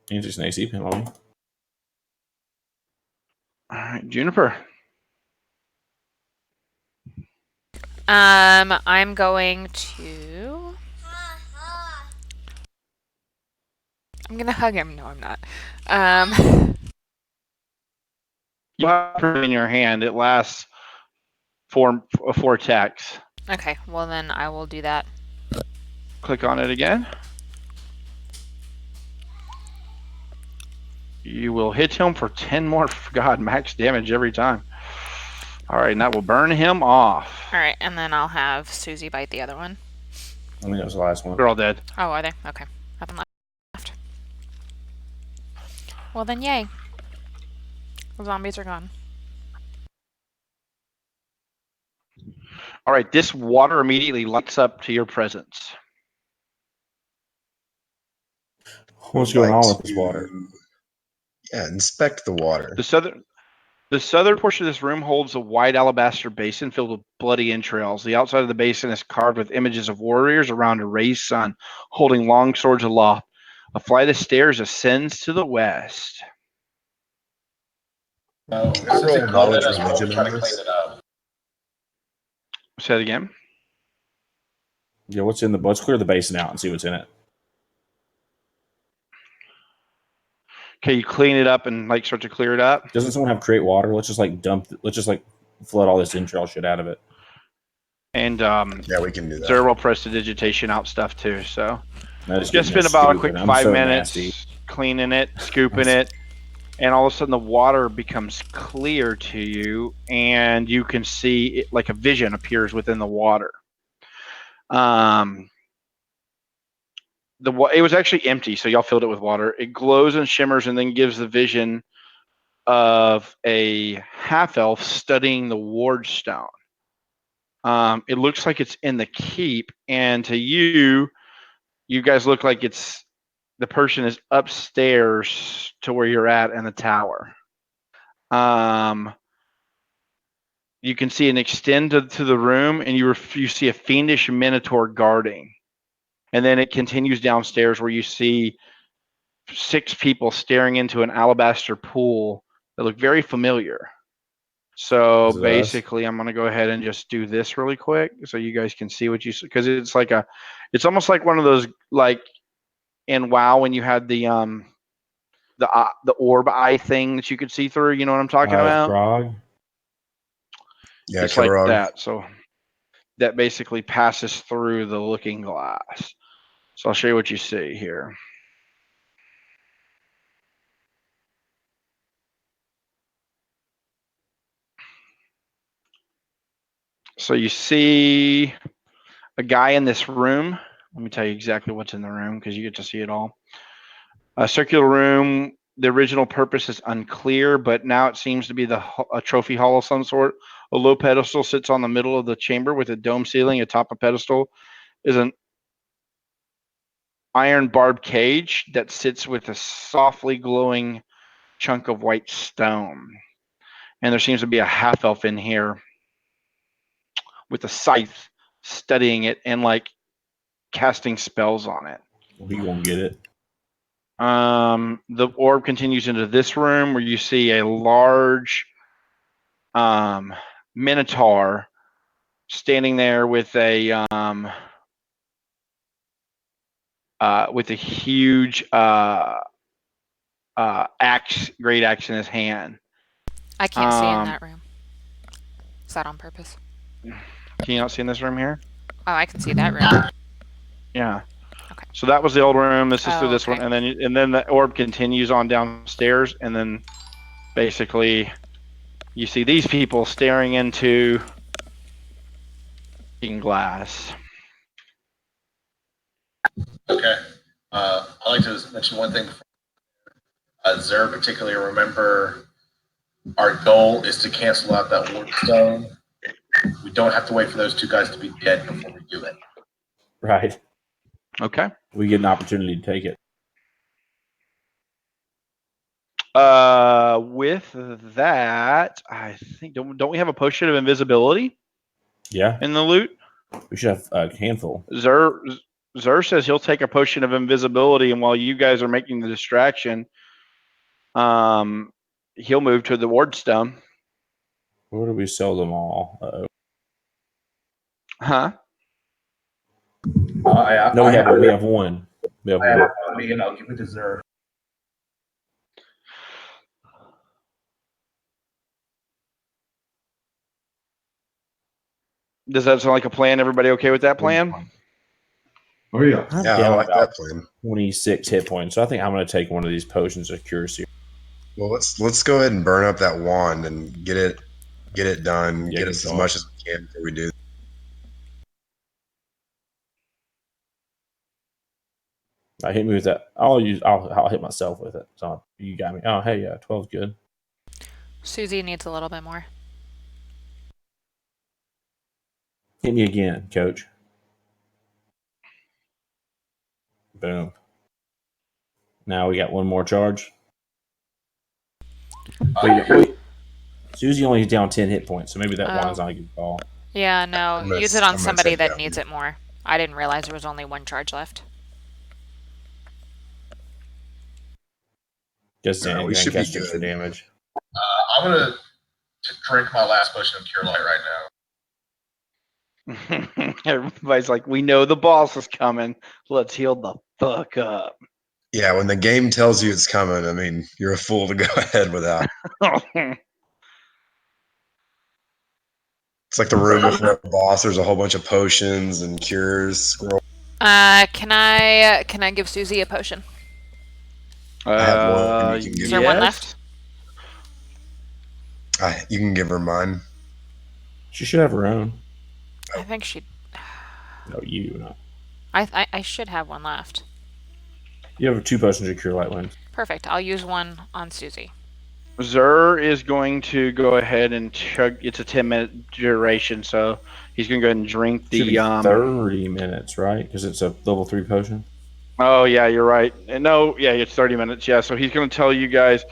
He's just an AC penalty. All right, Juniper. I'm going to. I'm gonna hug him. No, I'm not. You have it in your hand. It lasts four attacks. Okay, well then I will do that. Click on it again. You will hit him for 10 more. God, max damage every time. All right, and that will burn him off. All right, and then I'll have Susie bite the other one. I think that was the last one. They're all dead. Oh, are they? Okay, nothing left. Well then, yay. The zombies are gone. All right, this water immediately lights up to your presence. What's going Like on with this to- water? Yeah, inspect the water. The southern portion of this room holds a wide alabaster basin filled with bloody entrails. The outside of the basin is carved with images of warriors around a raised sun, holding long swords aloft. A flight of stairs ascends to the west. No, Can I roll knowledge religion try to on clean this? it up. Say it again. Yeah, what's in the? Let's clear the basin out and see what's in it. Okay, you clean it up and like start to clear it up. Doesn't someone have create water? Let's just like let's just like flood all this entrail shit out of it. And Yeah, we can do that. Zer will press the digitation out stuff too. So That is just getting spend about a stupid. quick I'm 5 so minutes nasty. cleaning it, scooping it, and all of a sudden the water becomes clear to you, and you can see it, like a vision appears within the water. it was actually empty, so y'all filled it with water. It glows and shimmers, and then gives the vision of a half elf studying the Wardstone. It looks like it's in the keep, and to you guys look like the person is upstairs to where you're at in the tower. You can see an extend to the room, and you see a fiendish minotaur guarding. And then it continues downstairs where you see 6 people staring into an alabaster pool that look very familiar. So Is it us? basically, I'm going to go ahead and just do this really quick so you guys can see what you see. Because it's almost like one of those, like in WoW when you had the orb eye thing that you could see through. You know what I'm talking about? Grog. Yeah, It's like Kivarog. that. So that basically passes through the looking glass. So I'll show you what you see here. So you see a guy in this room. Let me tell you exactly what's in the room because you get to see it all. A circular room. The original purpose is unclear, but now it seems to be a trophy hall of some sort. A low pedestal sits on the middle of the chamber with a dome ceiling. Atop a pedestal is an iron barbed cage that sits with a softly glowing chunk of white stone. And there seems to be a half elf in here with a scythe studying it and like casting spells on it. We won't get it. The orb continues into this room where you see a large minotaur standing there with a huge great axe in his hand. I can't see in that room. Is that on purpose? Can you not see in this room here? Oh, I can see that room. Yeah. Okay. So that was the old room. This is through this okay. one, and then the orb continues on downstairs, and then basically you see these people staring into glass. Okay. I'd like to mention one thing. Zer, particularly remember, our goal is to cancel out that Wardstone. We don't have to wait for those 2 guys to be dead before we do it. Right. Okay. We get an opportunity to take it. With that, I think don't we have a potion of invisibility Yeah. in the loot? We should have a handful. Zer says he'll take a potion of invisibility, and while you guys are making the distraction, he'll move to the Wardstone. Where do we sell them all? Huh? No, we have one. We have one. And I'll give it to Zer. Does that sound like a plan? Everybody okay with that plan? Oh yeah. I'm Yeah, I down like about that plan. 26 hit points. So I think I'm going to take one of these potions of accuracy. Well, let's go ahead and burn up that wand and get it done. Yeah, get get us as going. much as we can before we do. I hit me with that. I'll hit myself with it. So you got me. Oh, hey, yeah, 12's good. Susie needs a little bit more. Hit me again, coach. Boom. Now we got one more charge. Wait. Susie only down 10 hit points, so maybe that one's not a good call. Yeah, no. I'm gonna- Use it on I'm gonna somebody take that that needs one. it more. I didn't realize there was only 1 charge left. Just No, we should be extra good. damage. I'm going to drink my last potion of Cure Light right now. Everybody's like, we know the boss is coming. Let's heal the fuck up. Yeah, when the game tells you it's coming, I mean, you're a fool to go ahead without. It's like the room before the boss. There's a whole bunch of potions and cures. Scroll. Can I give Susie a potion? I have one. You can give Is there one left? You can give her mine. She should have her own. I think she. No, you not. I should have one left. You have 2 potions of cure light wounds. Perfect. I'll use one on Susie. Zer is going to go ahead and chug. It's a 10-minute duration, so he's going to go ahead and drink Should be the 30 minutes, right? Because it's a level 3 potion. Oh yeah, you're right. And no, yeah, it's 30 minutes. Yeah, so he's going to tell you guys.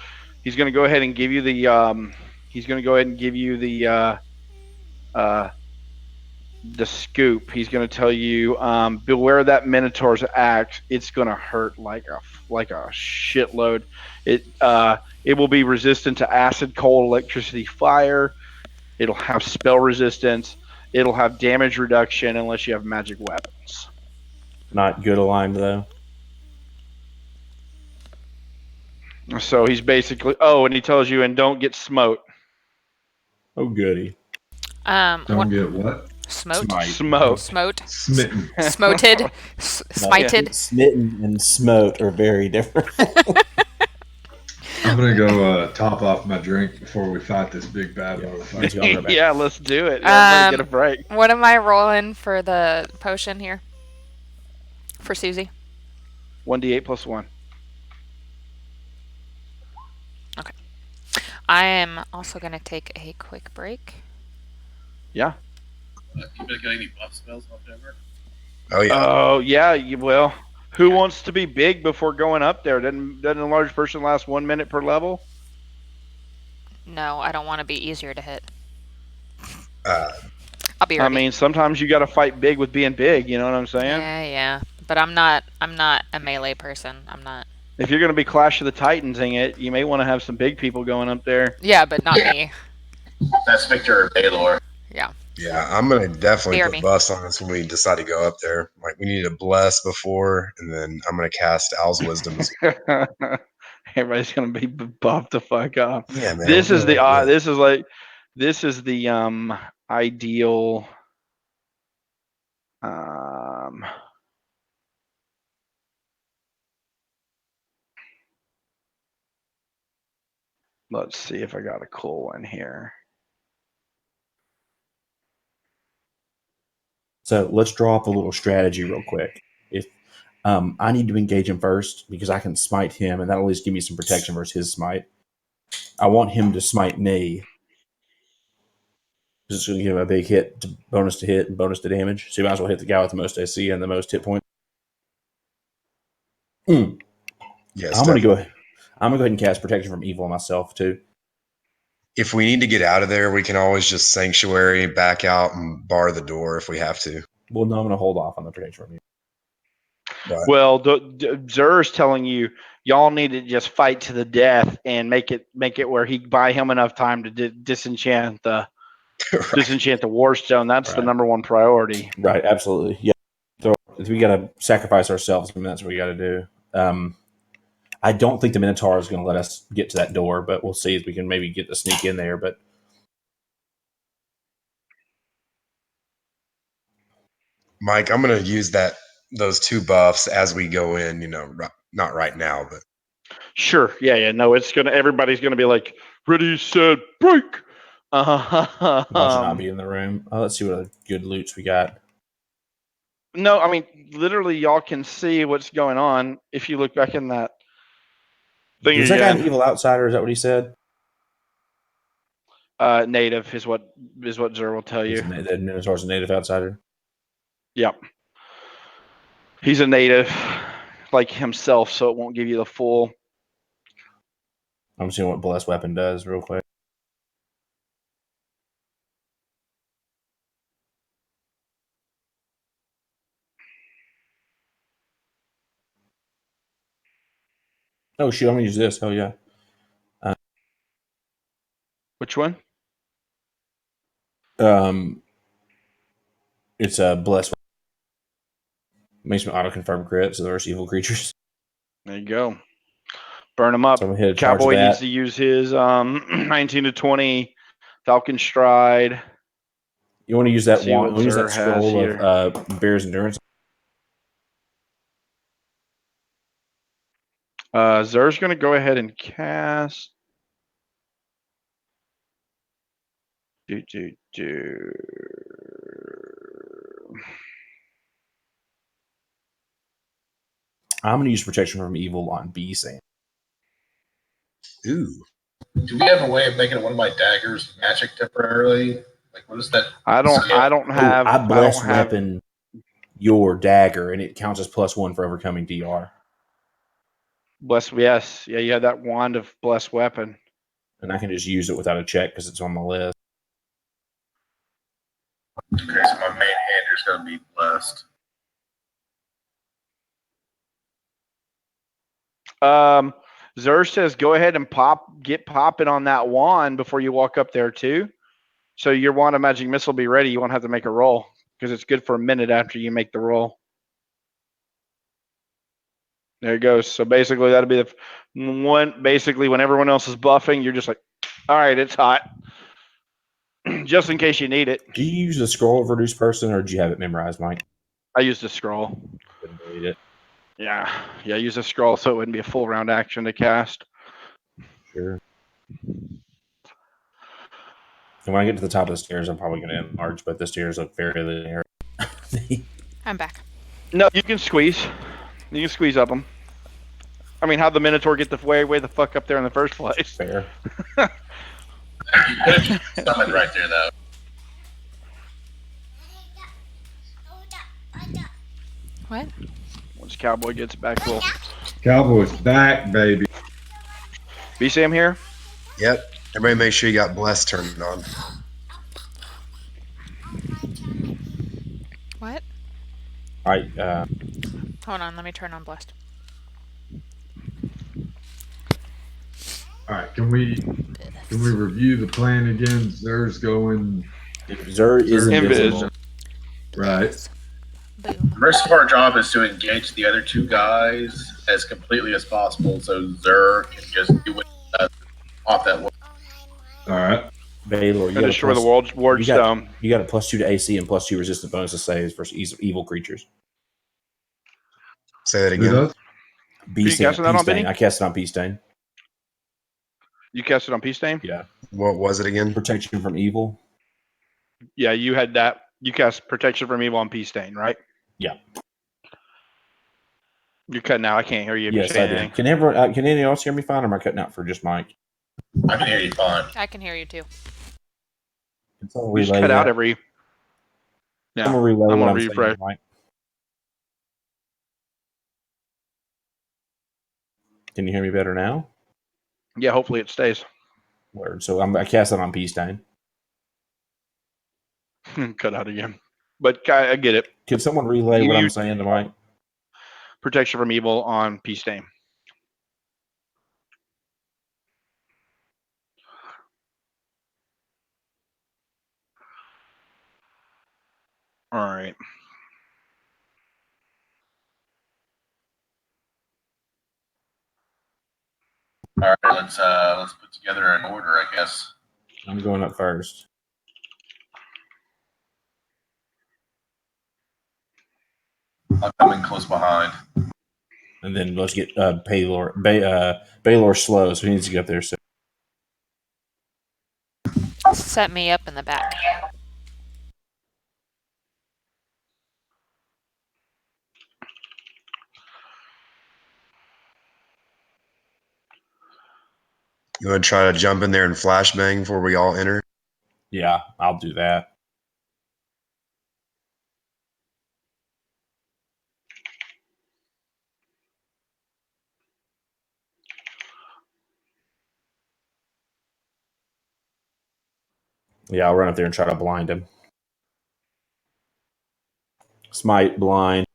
He's going to go ahead and give you the. He's going to go ahead and give you the scoop. He's going to tell you, beware that Minotaur's axe. It's going to hurt like a shitload. It will be resistant to acid, cold, electricity, fire. It'll have spell resistance. It'll have damage reduction unless you have magic weapons. Not good aligned, though. So he's basically. Oh, and he tells you, and don't get smote. Oh, goody. Don't get what? Smote. Smite. Smote. Smote. Smitten. Smoted. Smited. Smitten and smote are very different. I'm gonna go top off my drink before we fight this big bad Let's motherfucker. go back. Yeah, let's do it. Everybody get a break. What am I rolling for the potion here? For Susie? 1d8 plus 1. I am also going to take a quick break. Yeah. You been got any buff spells left over? Oh yeah. Oh yeah. Well, who wants to be big before going up there? Doesn't a large person last 1 minute per level? No, I don't want to be easier to hit. Uh, I'll be ready. I mean, sometimes you got to fight big with being big. You know what I'm saying? Yeah. But I'm not a melee person. I'm not. If you're going to be Clash of the Titansing it, you may want to have some big people going up there. Yeah, but not me. That's Victor or Baylor. Yeah. yeah, I'm gonna definitely BRB. put buffs on us when we decide to go up there. Like we need to bless before, and then I'm gonna cast Owl's Wisdom. Everybody's going to be buffed the fuck up. Yeah, man. This is the Yeah. this is the ideal let's see if I got a cool one here. So let's draw up a little strategy real quick. If I need to engage him first because I can smite him, and that'll at least give me some protection versus his smite. I want him to smite me. It's going to give him a big bonus to hit and bonus to damage. So you might as well hit the guy with the most AC and the most hit points. Yes, I'm going to definitely. go ahead and cast protection from evil on myself too. If we need to get out of there, we can always just sanctuary, back out, and bar the door if we have to. Well, no, I'm going to hold off on the protection from evil. But Well, Zer's telling you y'all need to just fight to the death and make it where he buy him enough time to disenchant the Warstone. That's the Right. number one priority. Right, absolutely. Yeah. So if we got to sacrifice ourselves, I mean, that's what we got to do. I don't think the Minotaur is going to let us get to that door, but we'll see if we can maybe get the sneak in there. But Mike, I'm gonna use those 2 buffs as we go in. Not right now, but Sure. Yeah. No, everybody's gonna be like, ready, set, break. I'll not be in the room. Let's see what other good loots we got. No, I mean, literally, y'all can see what's going on if you look back in that thing Is that guy an again. evil outsider? Is that what he said? Native is what Zer will tell you. The Minotaur's a native outsider. Yep. He's a native like himself, so it won't give you the full. I'm seeing what Blessed Weapon does real quick. Oh, shoot. I'm going to use this. Hell yeah. Which one? It's a Blessed Weapon. Makes me auto-confirm crit, so there's evil creatures. There you go. Burn him up. So I'm going to hit a charge Cowboy of that. needs to use his 19 to 20 Falcon Stride. You want to use that See what wand? Use Zer that has scroll here. of Bear's Endurance. Zer's going to go ahead and cast. I'm going to use protection from evil on B Sam. Ooh. Do we have a way of making one of my daggers magic temporarily? Like, what is that? I don't have. I bless don't have. weapon your dagger, and it counts as +1 for overcoming DR. Bless. Yes. Yeah. You have that wand of blessed weapon. And I can just use it without a check because it's on my list. Okay, so my main hander's going to be blessed. Zer says, go ahead and get popping on that wand before you walk up there too. So your wand of magic missile will be ready. You won't have to make a roll because it's good for a minute after you make the roll. There it goes. So basically that'll be the one. Basically, when everyone else is buffing, you're just like, all right, it's hot. Just in case you need it. Do you use the scroll of reduce person, or do you have it memorized, Mike? I used the scroll. Couldn't delete it. Yeah. Use a scroll so it wouldn't be a full round action to cast. Sure. And when I get to the top of the stairs, I'm probably going to enlarge, but the stairs look very linear. I'm back. No, you can squeeze. You can squeeze up them. I mean, how'd the Minotaur get the way the fuck up there in the first place? Fair. Stomach right there, though. What? Once Cowboy gets back, we'll Cowboys back, baby. be Sam here. Yep. Everybody make sure you got blessed turned on. What? All right. Hold on, let me turn on blessed. All right, can we review the plan again? Zer's going Zer is invisible. right. Boom. The rest of our job is to engage the other two guys as completely as possible, so Zer can just do what he does off that wall. All right. Baylor, To destroy the Wardstone. You got a +2 to AC and +2 resistant bonus to saves versus evil creatures. Say that Who again. does? you casting that on, Benny? I cast it on Peace Stain. You cast it on Peace Stain? Yeah. What was it again? Protection from evil. Yeah, you had that. You cast Protection from Evil on Peace Stain, right? Yeah. You're cutting out. I can't hear you. Yes, I did. Can anyone else hear me fine, or am I cutting out for just Mike? I can hear you fine. I can hear you too. Can someone We just relay cut out that? every. Yeah. Someone relay I'm what gonna I'm refresh. saying, Mike. Can you hear me better now? Yeah, hopefully it stays. Word. So I cast it on Peace Stain. Cut out again. But I get it. Can someone relay what You- I'm saying to Mike? Protection from Evil on Peace Stain. All right. All right, let's put together an order, I guess. I'm going up first. I'm coming close behind. And then let's get Baylor slow, so he needs to get up there soon. Set me up in the back. You want to try to jump in there and flashbang before we all enter? Yeah, I'll do that. Yeah, I'll run up there and try to blind him. Smite, blind.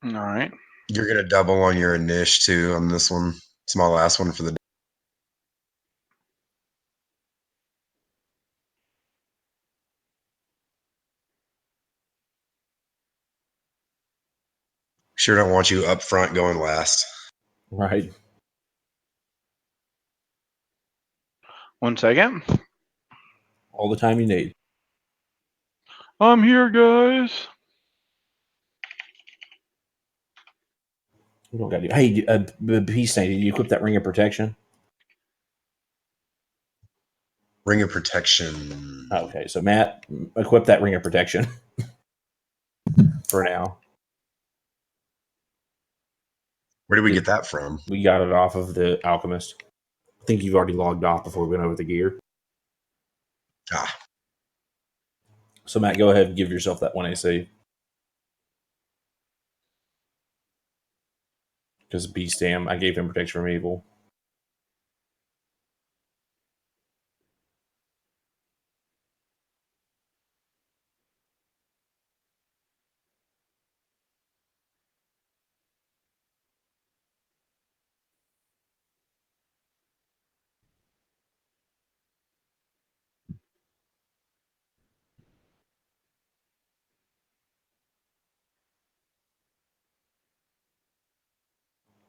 All right. You're going to double on your initiative too on this one. It's my last one for the day. Sure don't want you up front going last. Right. 1 second. All the time you need. I'm here, guys. We don't got to. Hey, Peace Stain, did you equip that ring of protection? Ring of protection. Okay, so Matt, equip that ring of protection for now. Where did we get that from? We got it off of the Alchemist. I think you've already logged off before we went over the gear. Ah, So, Matt, go ahead and give yourself that 1 AC. Because Beast Dam, I gave him protection from evil.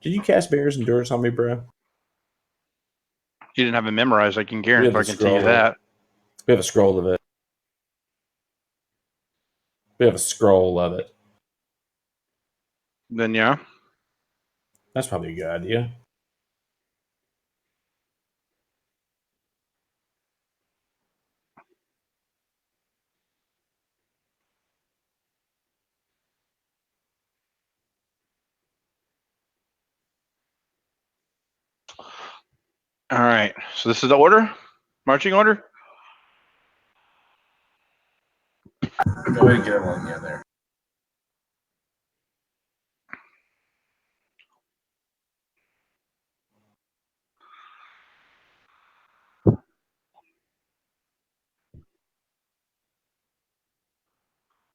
Did you cast Bear's Endurance on me, bro? You didn't have it memorized. I can We have guarantee a you scroll. that. We have a scroll of it. We have a scroll of it. Then yeah. That's probably a good idea. All right. So this is the order, marching order. Go ahead and get everyone in there.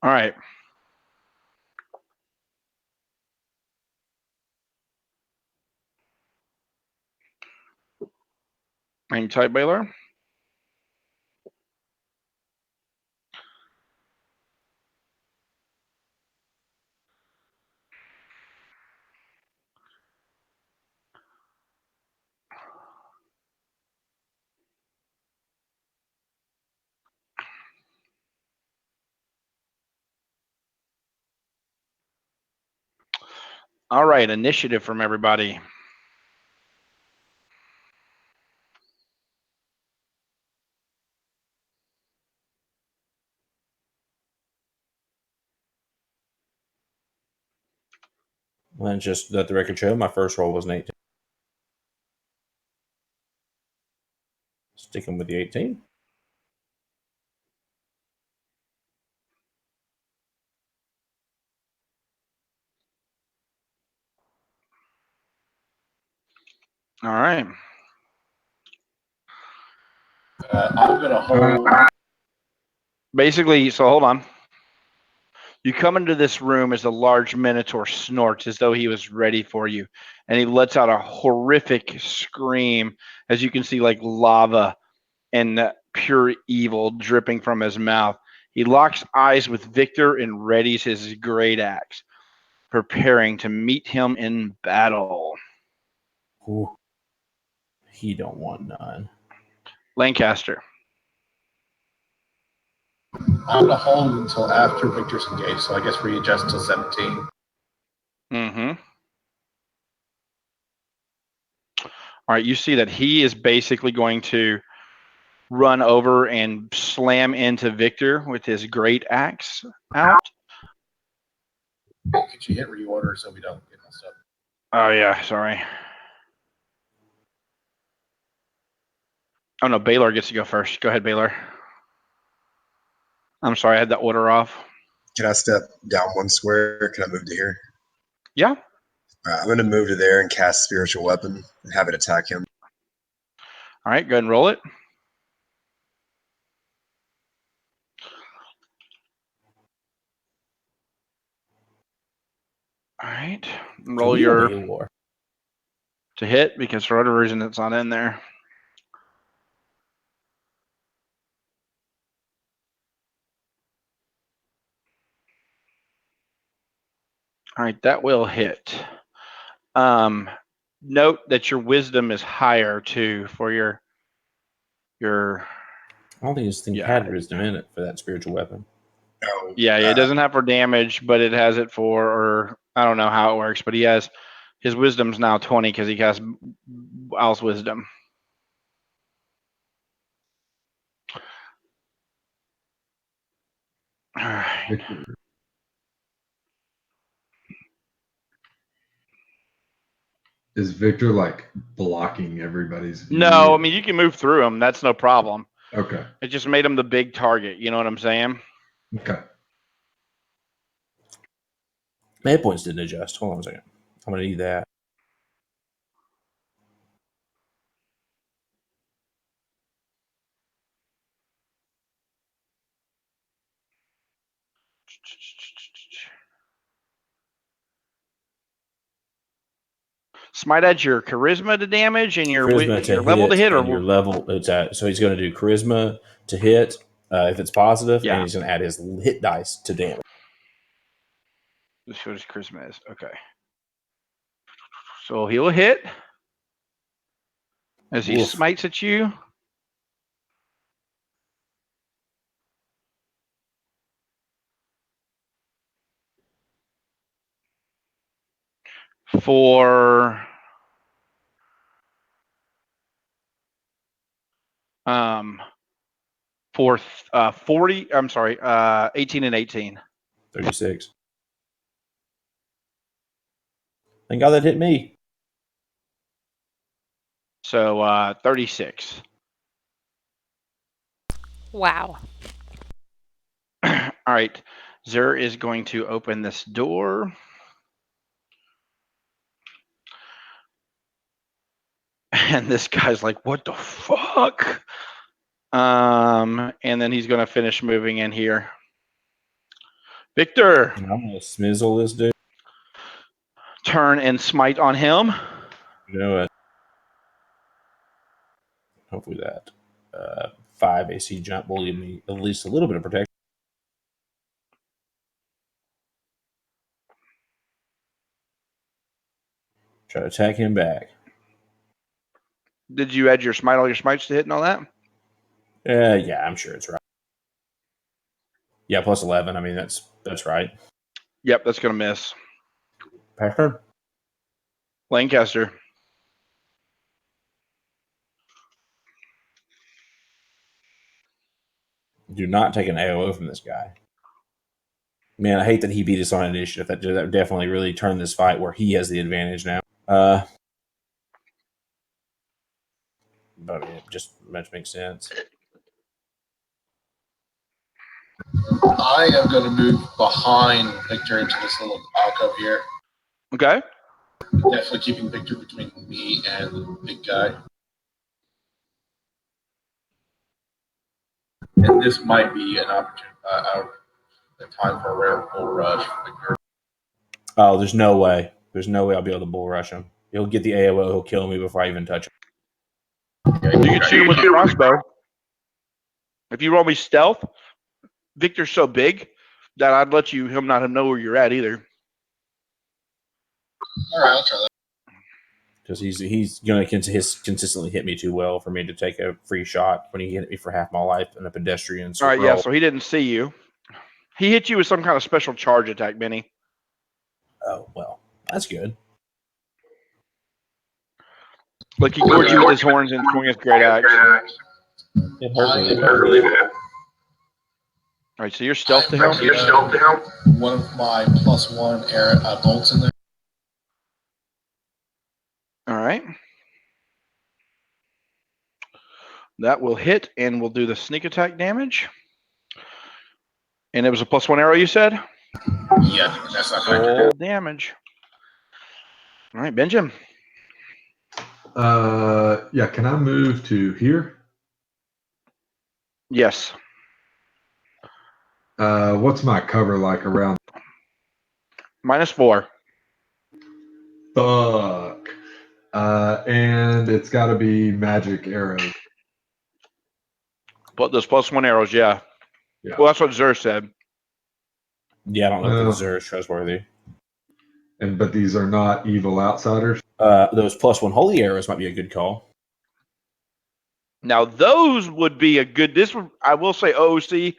All right. Hang tight, Baylor. All right. Initiative from everybody. And just let the record show, my first roll was an 18. Sticking with the 18. All right. I'm going to hold. Basically, so hold on. You come into this room as a large minotaur snorts as though he was ready for you, and he lets out a horrific scream as you can see like lava and pure evil dripping from his mouth. He locks eyes with Victor and readies his great axe, preparing to meet him in battle. Ooh. He don't want none. Lancaster. I'm going to hold until after Victor's engaged, so I guess readjust to 17. Mm-hmm. All right, you see that he is basically going to run over and slam into Victor with his great axe out. Could you hit reorder so we don't get messed up? Oh, yeah, sorry. Oh, no, Baylor gets to go first. Go ahead, Baylor. I'm sorry, I had that order off. can I step down one square? Can I move to here? Yeah. All right, I'm going to move to there and cast Spiritual Weapon and have it attack him. All right, go ahead and roll it. All right, roll your Baylor. to hit because for whatever reason it's not in there. All right, that will hit. Note that your wisdom is higher too for your. I don't think this thing had wisdom in it for that spiritual weapon. Oh, Yeah, it doesn't have for damage, but it has it for, or I don't know how it works, but he has his wisdom's now 20 because he casts Owl's wisdom. All right. Is Victor like blocking everybody's view? No, I mean, you can move through them. That's no problem. Okay. It just made him the big target. You know what I'm saying? Okay. My hit points didn't adjust. Hold on a second. I'm going to need that. Smite adds your charisma to damage and your Charisma to level to hit, and or your level. It's at, so he's going to do charisma to hit if it's positive, Yeah. and he's going to add his hit dice to damage. this is what his charisma is. Okay. So he'll hit as he Oof. smites at you. For 40, I'm sorry, 18 and 18. 36. Thank God that hit me. So 36. Wow. All right. Zer is going to open this door. And this guy's like, what the fuck? And then he's going to finish moving in here. Victor, And I'm going to smizzle this dude. turn and smite on him. You know what? Hopefully that 5 AC jump will give me at least a little bit of protection. Try to attack him back. Did you add your smite, all your smites to hit and all that? Yeah, I'm sure it's right. Yeah, plus 11. I mean, that's right. Yep, that's going to miss. Pattern. Lancaster. Do not take an AOO from this guy. Man, I hate that he beat us on initiative. That definitely really turned this fight where he has the advantage now. But it just makes sense. I am going to move behind Victor into this little alcove here. Okay. Definitely keeping Victor between me and the big guy. And this might be an opportunity, a time for a rare bull rush for Victor. Oh, there's no way. There's no way I'll be able to bull rush him. He'll get the AOO. He'll kill me before I even touch him. You can shoot him with a crossbow. If you roll me stealth, Victor's so big that I'd let him not know where you're at either. All right, I'll try that. Because he's going to consistently hit me too well for me to take a free shot when he hit me for half my life in a pedestrian. All right, yeah, so he didn't see you. He hit you with some kind of special charge attack, Benny. Oh, well, that's good. Like he gored you with his horns and swung his great axe. It hurt really bad. All right, so you're stealth to him? One of my +1 bolts in there. All right. That will hit, and we'll do the sneak attack damage. And it was a +1 arrow, you said? Yeah, that's not Full damage. All right, Benjamin. Yeah, can I move to here? Yes. What's my cover like around? -4. Fuck. And it's got to be magic arrows. But those +1 arrows, yeah. Yeah. Well, that's what Zer said. Yeah, I don't know if Zer is trustworthy. But these are not evil outsiders. Those +1 holy arrows might be a good call. Now, those would be a good. I will say, OC,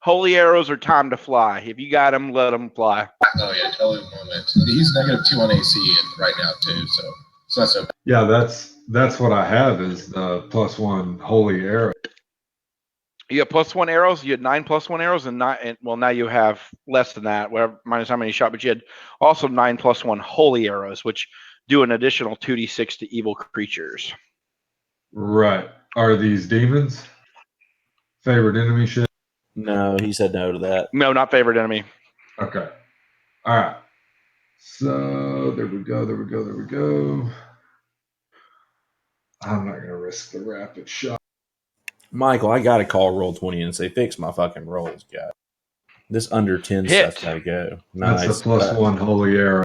holy arrows are time to fly. If you got them, let them fly. Oh yeah, totally moment. He's -2 on AC right now too, so it's not so bad. Yeah, that's what I have is the +1 holy arrow. You got +1 arrows. You had 9 +1 arrows, and well, now you have less than that. Whatever, minus how many you shot, but you had also 9 +1 holy arrows, which do an additional 2d6 to evil creatures. Right. Are these demons? Favorite enemy shit? No, he said no to that. No, not favorite enemy. Okay. All right. So there we go. There we go. There we go. I'm not gonna risk the rapid shot. Michael, I gotta call Roll20 and say, fix my fucking rolls, guy. This under 10 Hit. stuff's gotta go. Nice. That's a +1 holy arrow.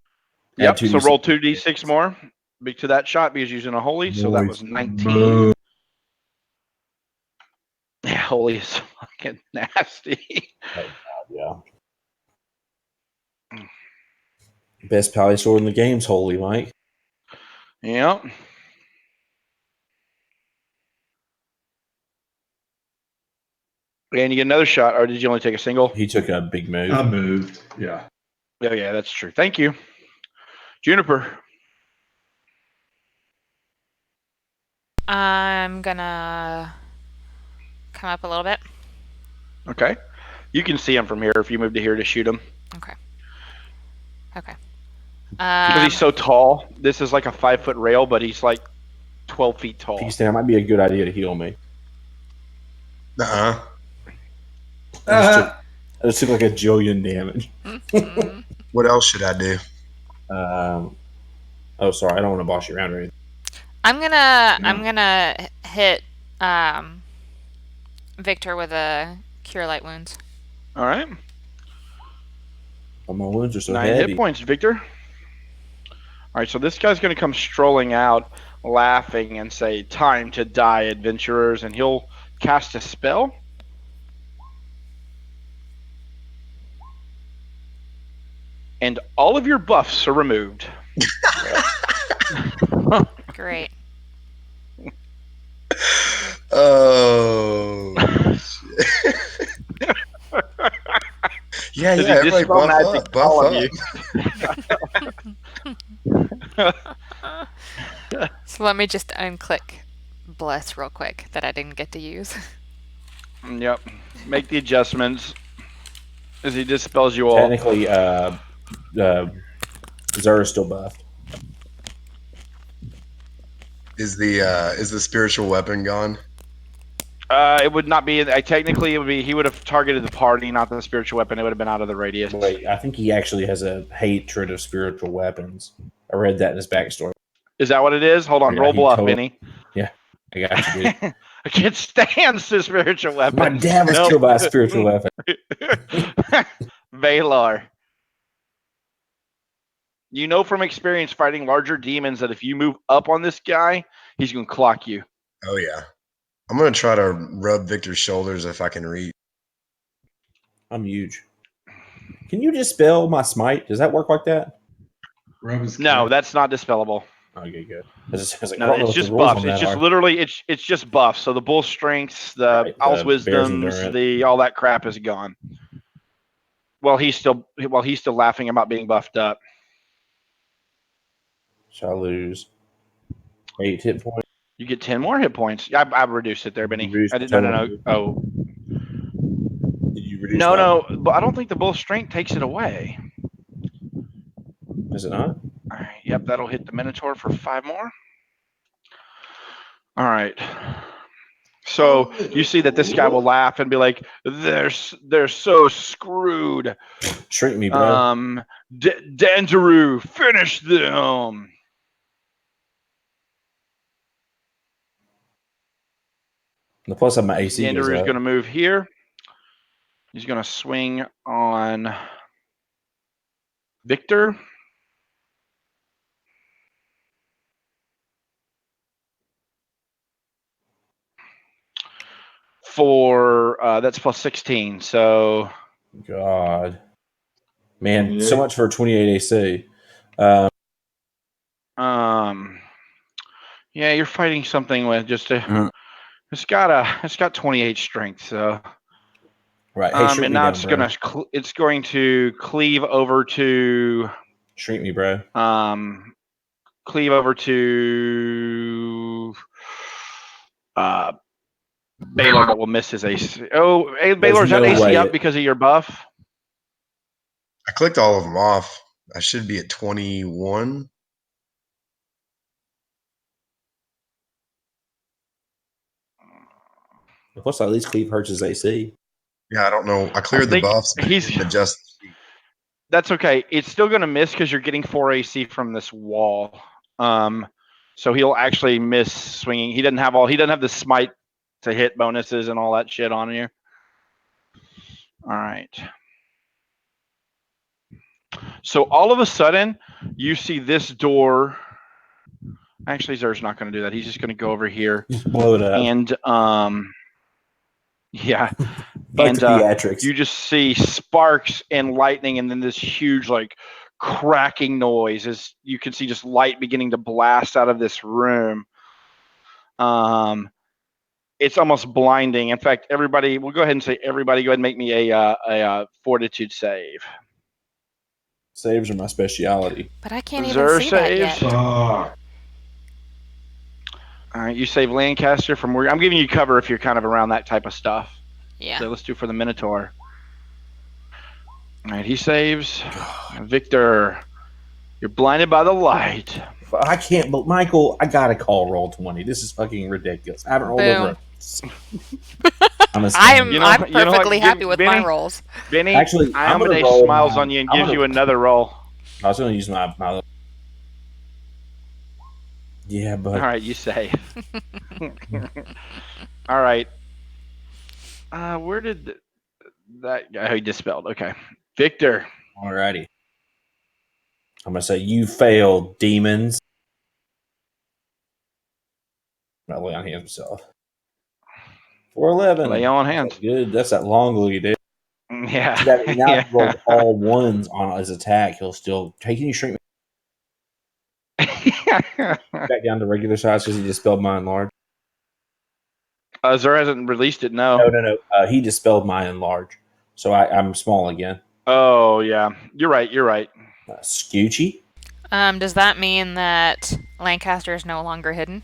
Yep. Add So 2d6. roll 2d6 more to that shot because using a holy. So that was 19. Boom. Yeah, holy is fucking nasty. Yeah. Best pally sword in the game's holy, Mike. Yep. And you get another shot, or did you only take a single? He took a big move. I moved. Yeah. Oh, yeah, that's true. Thank you. Juniper. I'm gonna come up a little bit. Okay. You can see him from here if you move to here to shoot him. Okay. Because he's so tall. This is like a 5-foot rail, but he's like 12 feet tall. Peace down. Might be a good idea to heal me. Uh-uh. I just took like a jillion damage. What else should I do? Oh, sorry. I don't want to boss you around or anything. I'm gonna hit Victor with a cure light wounds. All right. But my wounds are so 9 heavy. hit points, Victor. All right, so this guy's going to come strolling out, laughing, and say, "Time to die, adventurers," and he'll cast a spell. And all of your buffs are removed. Great. Oh. Shit. yeah, Does he everybody dispel buff magic up, to all buff of up. you? So let me just unclick bless real quick that I didn't get to use. Yep. Make the adjustments as he dispels you all. Technically, Zera's still buffed. Is the spiritual weapon gone? It would not be. Technically, it would be. He would have targeted the party, not the spiritual weapon. It would have been out of the radius. Wait, I think he actually has a hatred of spiritual weapons. I read that in his backstory. Is that what it is? Hold on. Yeah, Roll he bluff, totally- Benny. I got you, dude. I can't stand the spiritual weapon. My dad was killed by a spiritual weapon. Valar. You know from experience fighting larger demons that if you move up on this guy, he's going to clock you. Oh yeah. I'm gonna try to rub Victor's shoulders if I can reach. I'm huge. Can you dispel my smite? Does that work like that? Rub his No, clit. that's not dispellable. Okay, good. I was like, I No, don't know it's if the just rules buffs. on that It's just are. literally it's just buffs. So the bull strengths, the Right, the owl's bear's wisdoms, endurance. the all that crap is gone. Well, he's still laughing about being buffed up. Shall I lose 8 hit points? You get 10 more hit points. I reduced it there, Benny. Reduced I didn't. No. total. Oh, Did you reduce? no. But I don't think the bull strength takes it away. Is it not? All right. Yep, that'll hit the Minotaur for 5 more. All right. So you see that this guy will laugh and be like, "They're so screwed." Shrink me, bro. Dandaru, finish them. The plus of my AC goes Dandaru is up. going to move here. He's going to swing on Victor. For that's plus 16. So God, man, Yeah. so much for 28 AC. yeah, you're fighting something with just a. Mhm. It's got 28 strength. So Right. Hey, shrink and me now down, it's going to cleave over to Shrink me, bro. cleave over to Baylor, but will miss his AC. Oh, hey, Baylor, is that no AC way. up because of your buff? I clicked all of them off. I should be at 21. Plus, at least Cleve hurts his AC. Yeah, I don't know. I cleared the think buffs, but he's- he didn't adjust. That's okay. It's still going to miss because you're getting 4 AC from this wall. So he'll actually miss swinging. He doesn't have the smite to hit bonuses and all that shit on you. All right. So all of a sudden, you see this door. Actually, Zer's not going to do that. He's just going to go over here Just blow it up. and yeah. Like And the theatrics. you just see sparks and lightning, and then this huge like cracking noise as you can see just light beginning to blast out of this room. It's almost blinding. In fact, everybody, we'll go ahead and say everybody go ahead and make me a fortitude save. Saves are my speciality. But I can't even Zer see that yet. saves. Fuck. All right, you save Lancaster from where I'm giving you cover if you're kind of around that type of stuff. Yeah. So let's do for the Minotaur. All right, he saves. Victor, you're blinded by the light. I can't, but Michael, I gotta call roll 20. This is fucking ridiculous. I haven't rolled over. I'm I'm You know what, perfectly happy with my Benny? rolls. Benny, Actually, I'm gonna Iamade roll smiles my- on you and I'm gives gonna- you another roll. I was gonna use my yeah, but All right, you save. All right. Where did that guy? Oh, he dispelled. Okay, Victor. alrighty. I'm gonna say you failed, demons. I'll lay on hands himself. 411. Lay on hands. Good. That's that long loogie, dude. Yeah. That now Yeah. he rolled all ones on his attack. He'll still taking you shrink back down to regular size because he dispelled my enlarge. Zer hasn't released it. No. No. He dispelled my enlarge, so I'm small again. Oh yeah, you're right. You're right. Scoochie. Does that mean that Lancaster is no longer hidden?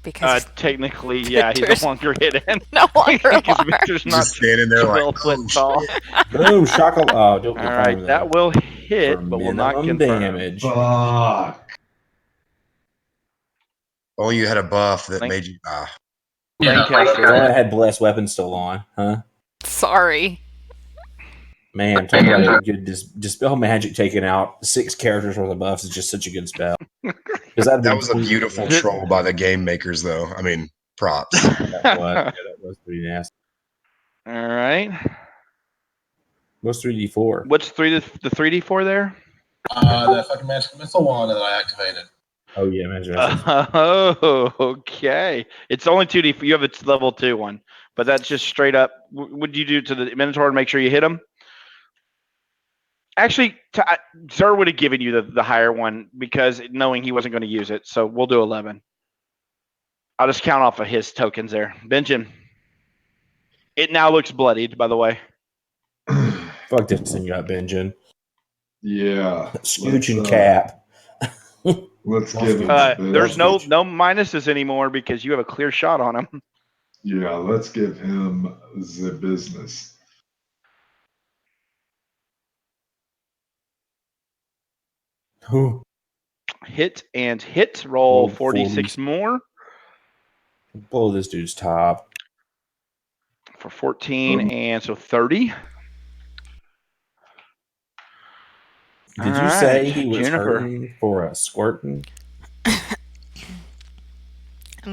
Because Technically, yeah, he's Victor's no longer hidden. no longer Because large. Victor's not Just standing there like, 12 foot oh, tall. shit. Boom, shaka. Oh, don't All right, that will hit, for but will not minimum confirm. damage. Fuck. Oh, you had a buff that Thank- made you. Yeah. Lancaster. I had blessed weapon still on, huh? Sorry. Man, talk about a good dispel magic taken out. 6 characters worth of buffs is just such a good spell. That was a beautiful troll by the game makers, though. I mean, props. That was pretty nasty. All right. What's 3d4? What's the 3d4 there? That fucking magic missile wand that I activated. Oh yeah, imagine. Oh, okay. It's only 2d. You have a level 2 one, but that's just straight up. What do you do to the Minotaur to make sure you hit him? Actually, Zer would have given you the higher one because knowing he wasn't going to use it. So we'll do 11. I'll just count off of his tokens there. Benjamin. It now looks bloodied, by the way. Fuck this thing got Benjamin. Yeah. Scooch and let's, cap. Let's give him. There's no minuses anymore because you have a clear shot on him. Yeah, let's give him the business. Ooh. Hit and hit. Roll Roll 46 more Blow this dude's top. for 14, and so 30. Did you All say right, he was Juniper. hurting for a squirting? I'm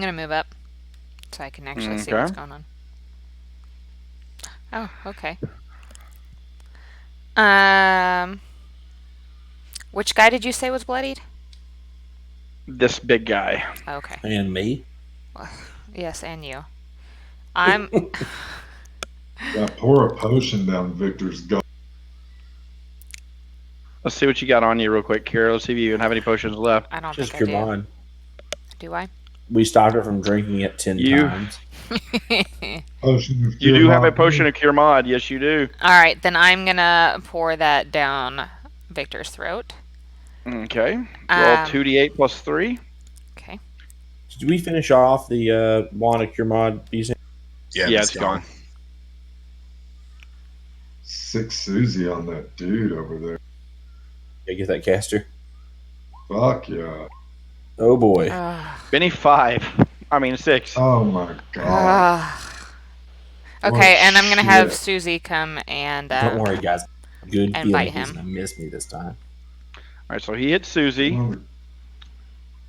gonna move up so I can actually see Okay. what's going on. Oh, okay. Which guy did you say was bloodied? This big guy. Okay. And me? Yes, and you. I'm. Yeah, pour a potion down Victor's gut. Let's see what you got on you real quick, Kira. Let's see if you even have any potions left. I don't Just think I your do. mind. Do I? We stopped her from drinking it 10 You- times. Potion of You cure do have a mod. potion of Cure Mod. Yes, you do. All right, then I'm gonna pour that down Victor's throat. Okay. Roll 2d8 plus 3. Okay. Did we finish off the wand of cure mod? Yeah, it's gone. 6 Susie on that dude over there. Yeah, get that caster. Fuck yeah. Oh boy. Ugh. Benny 5. I mean 6. Oh my god. Ugh. Okay, and I'm gonna have shit. Susie come and Don't worry, guys. Good and feeling bite he's him. gonna miss me this time. All right, so he hits Susie.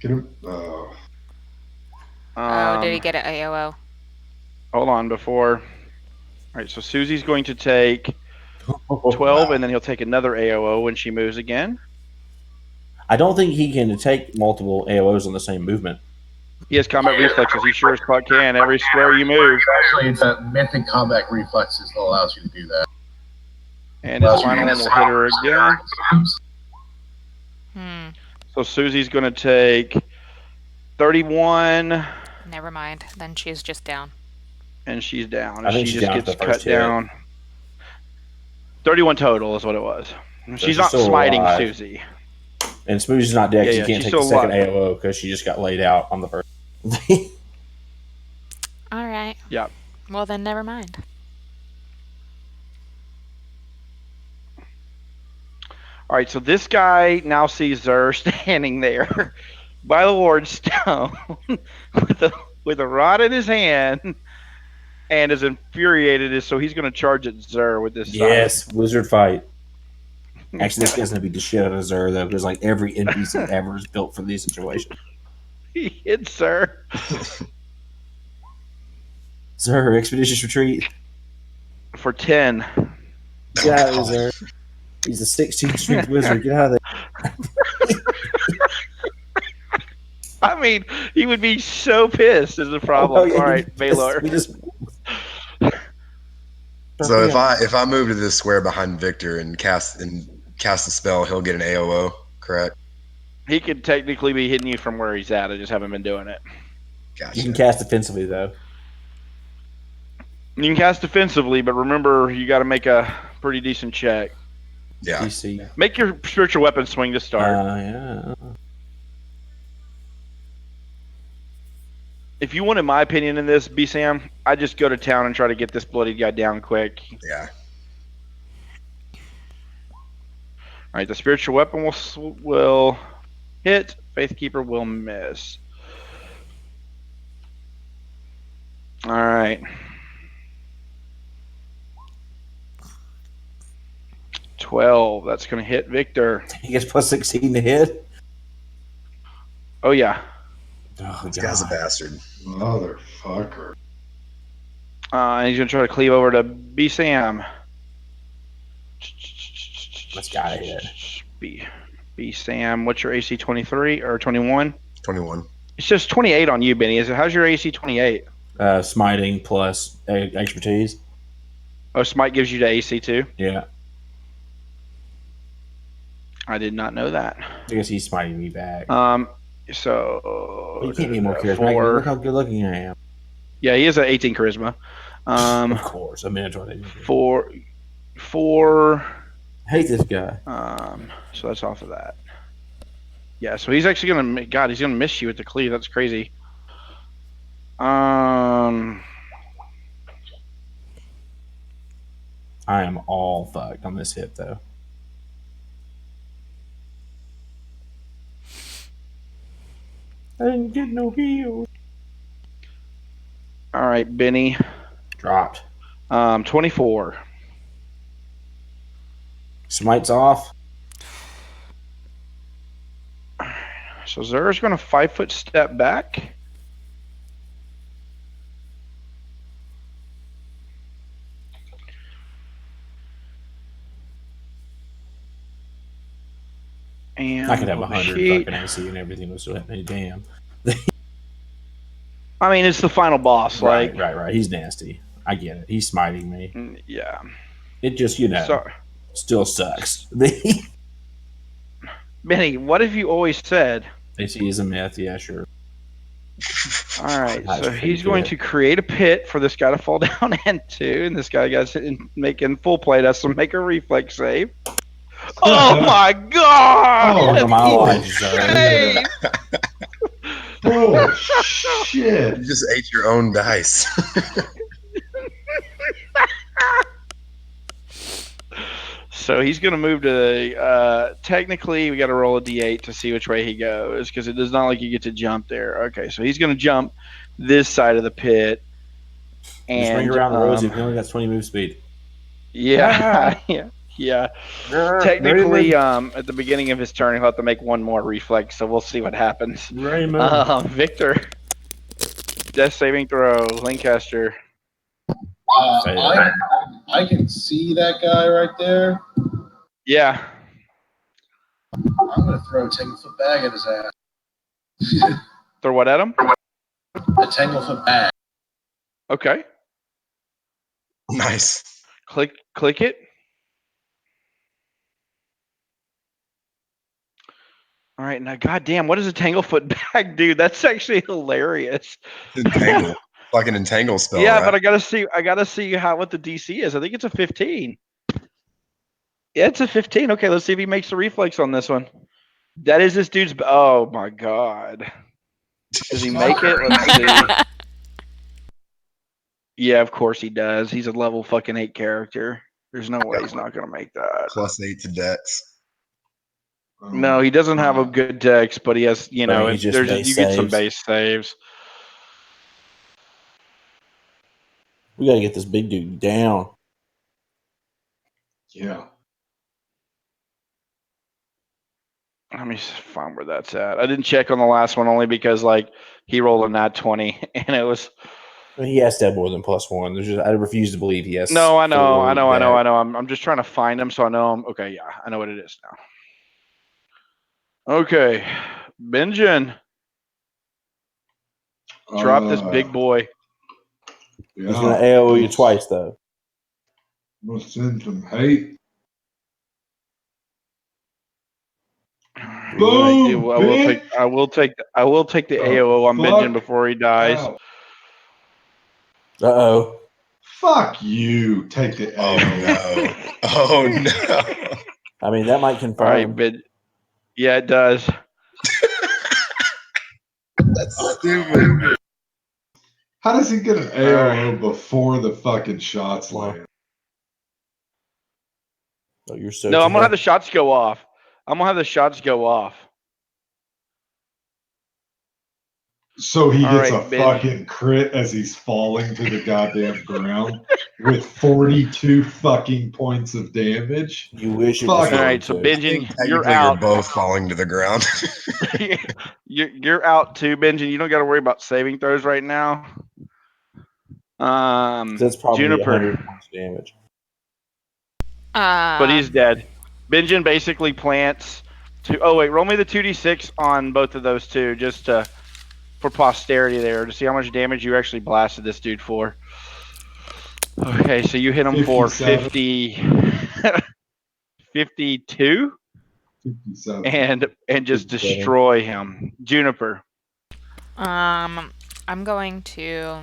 Get him. Oh. Oh, did he get an AOO? Hold on before. All right, so Susie's going to take 12, Wow. and then he'll take another AOO when she moves again. I don't think he can take multiple AOs on the same movement. He has combat reflexes. He sure as fuck can. Every square you move. Actually, it's that mythic combat reflexes that allows you to do that. And his final one will hit her again. Hmm. So Susie's going to take 31, Never mind. Then she's just down. and she's down. I And think she she's just down to gets the cut first hit. down. 31 total is what it was. She's she's not still smiting alive. Susie. And Smoothie's not dead 'cause Yeah, you can't she's take the still second alive. AOO because she just got laid out on the first. All right. Yeah. Well, then never mind. All right, so this guy now sees Zer standing there by the Wardstone with a rod in his hand and is infuriated. So he's going to charge at Zer with this. Yes, wizard fight. Actually, this guy's gonna beat the shit out of Zer though, because like every NPC ever is built for these situations. He hits Zer. Zer, expeditious retreat. For 10. Get out of here, Zer. He's a 16 strength wizard. Get out of there. I mean, he would be so pissed is the problem. Oh, yeah, All right, Baylor. we just- So if I move to this square behind Victor and cast a spell, he'll get an AOO, correct? He could technically be hitting you from where he's at. I just haven't been doing it. Gotcha. You can cast defensively though. You can cast defensively, but remember, you got to make a pretty decent check. Yeah. DC. Make your spiritual weapon swing to start. Yeah. If you wanted my opinion in this, B Sam, I'd just go to town and try to get this bloody guy down quick. Yeah. All right, the spiritual weapon will hit. Faithkeeper will miss. All right. 12. That's going to hit Victor. He gets plus 16 to hit. Oh, yeah. Oh, This guy's a God. bastard. Motherfucker. And he's going to try to cleave over to B Sam. That's gotta hit. B Sam, what's your AC 23 or 21? 21. It says 28 on you, Benny. How's your AC 28? Smiting plus expertise. Oh, Smite gives you the AC too? Yeah. I did not know that. I guess he's smiting me back. So You can't be more charismatic. 4. Look how good looking I am. Yeah, he has an 18 charisma. Of course, a Minotaur. 4. I hate this guy. So that's off of that. Yeah, so he's actually gonna. God, he's gonna miss you with the cleave. That's crazy. I am all fucked on this hit though. I didn't get no heal. All right, Benny. Dropped. 24. Smite's off. So Zer's gonna 5-foot step back. And I could have on the 100 sheet- fucking AC and everything would still hit me. Damn. I mean, it's the final boss. Right, Like, right. He's nasty. I get it. He's smiting me. Yeah. It just, you know, Sorry, still sucks. Benny. What have you always said? AC is a myth. Yeah, sure. All right, That's so pretty he's going good. to create a pit for this guy to fall down into, and this guy got making full play. That's to make a reflex save. Oh my god! Oh, my holy life, shit. Holy shit. You just ate your own dice. So he's going to move to. Technically, we got to roll a d8 to see which way he goes because it does not like you get to jump there. Okay, so he's going to jump this side of the pit, Just ring And around the rosy. He only got 20 move speed. yeah, yeah. Very Technically, good. at the beginning of his turn, he'll have to make one more reflex, so we'll see what happens. Raymond. Victor, death saving throw, Lancaster. Fail. I can see that guy right there. Yeah. I'm going to throw a Tanglefoot bag at his ass. Throw what at him? A Tanglefoot bag. Okay. Nice. Click it. All right, now, goddamn, what does a Tanglefoot bag do? That's actually hilarious. Entangle. Like an entangle spell, Yeah, right? but I gotta see what the DC is. I think it's a 15. Yeah, it's a 15. Okay, let's see if he makes the reflex on this one. That is this dude's. Oh my god. Does he make it? Let's see. Yeah, of course he does. He's a level fucking 8 character. There's no way he's not gonna make that. +8 to Dex. No, he doesn't have a good dex, but he has, you know, He's just there's base you get some saves. base saves. We gotta get this big dude down. Yeah. Let me find where that's at. I didn't check on the last one only because like he rolled a nat 20 and it was. I mean, he has to have more than +1. There's just I refuse to believe he has. No, I know. 4 back. I'm just trying to find him so I know him. Okay, yeah, I know what it is now. Okay, Benjamin, drop this big boy. Yeah. He's gonna AOE you twice though. I'm gonna send some hate. Boom, I will take the AOO on Benjamin before he dies. Ow. Uh-oh. Fuck you. Take the Oh AO. no. Oh no. I mean, that might All confirm. right, Ben. Yeah, it does. That's stupid. How does he get an AOO before the fucking shots Well, land? Oh, you're so. No, I'm gonna have the shots go off. So he All gets right, a Ben. fucking crit as he's falling to the goddamn ground with 42 fucking points of damage. You wish it was. Fuck. All right, so I Benjamin, think you're technically out. both falling to the ground. You're out too, Benjamin. You don't got to worry about saving throws right now. That's probably Juniper, 100 points of damage. but he's dead. Benjamin basically plants. Oh wait, roll me the 2d6 on both of those two, just for posterity there, to see how much damage you actually blasted this dude for. Okay, so you hit him for 50, 52, 57. and just destroy him. Juniper. I'm going to.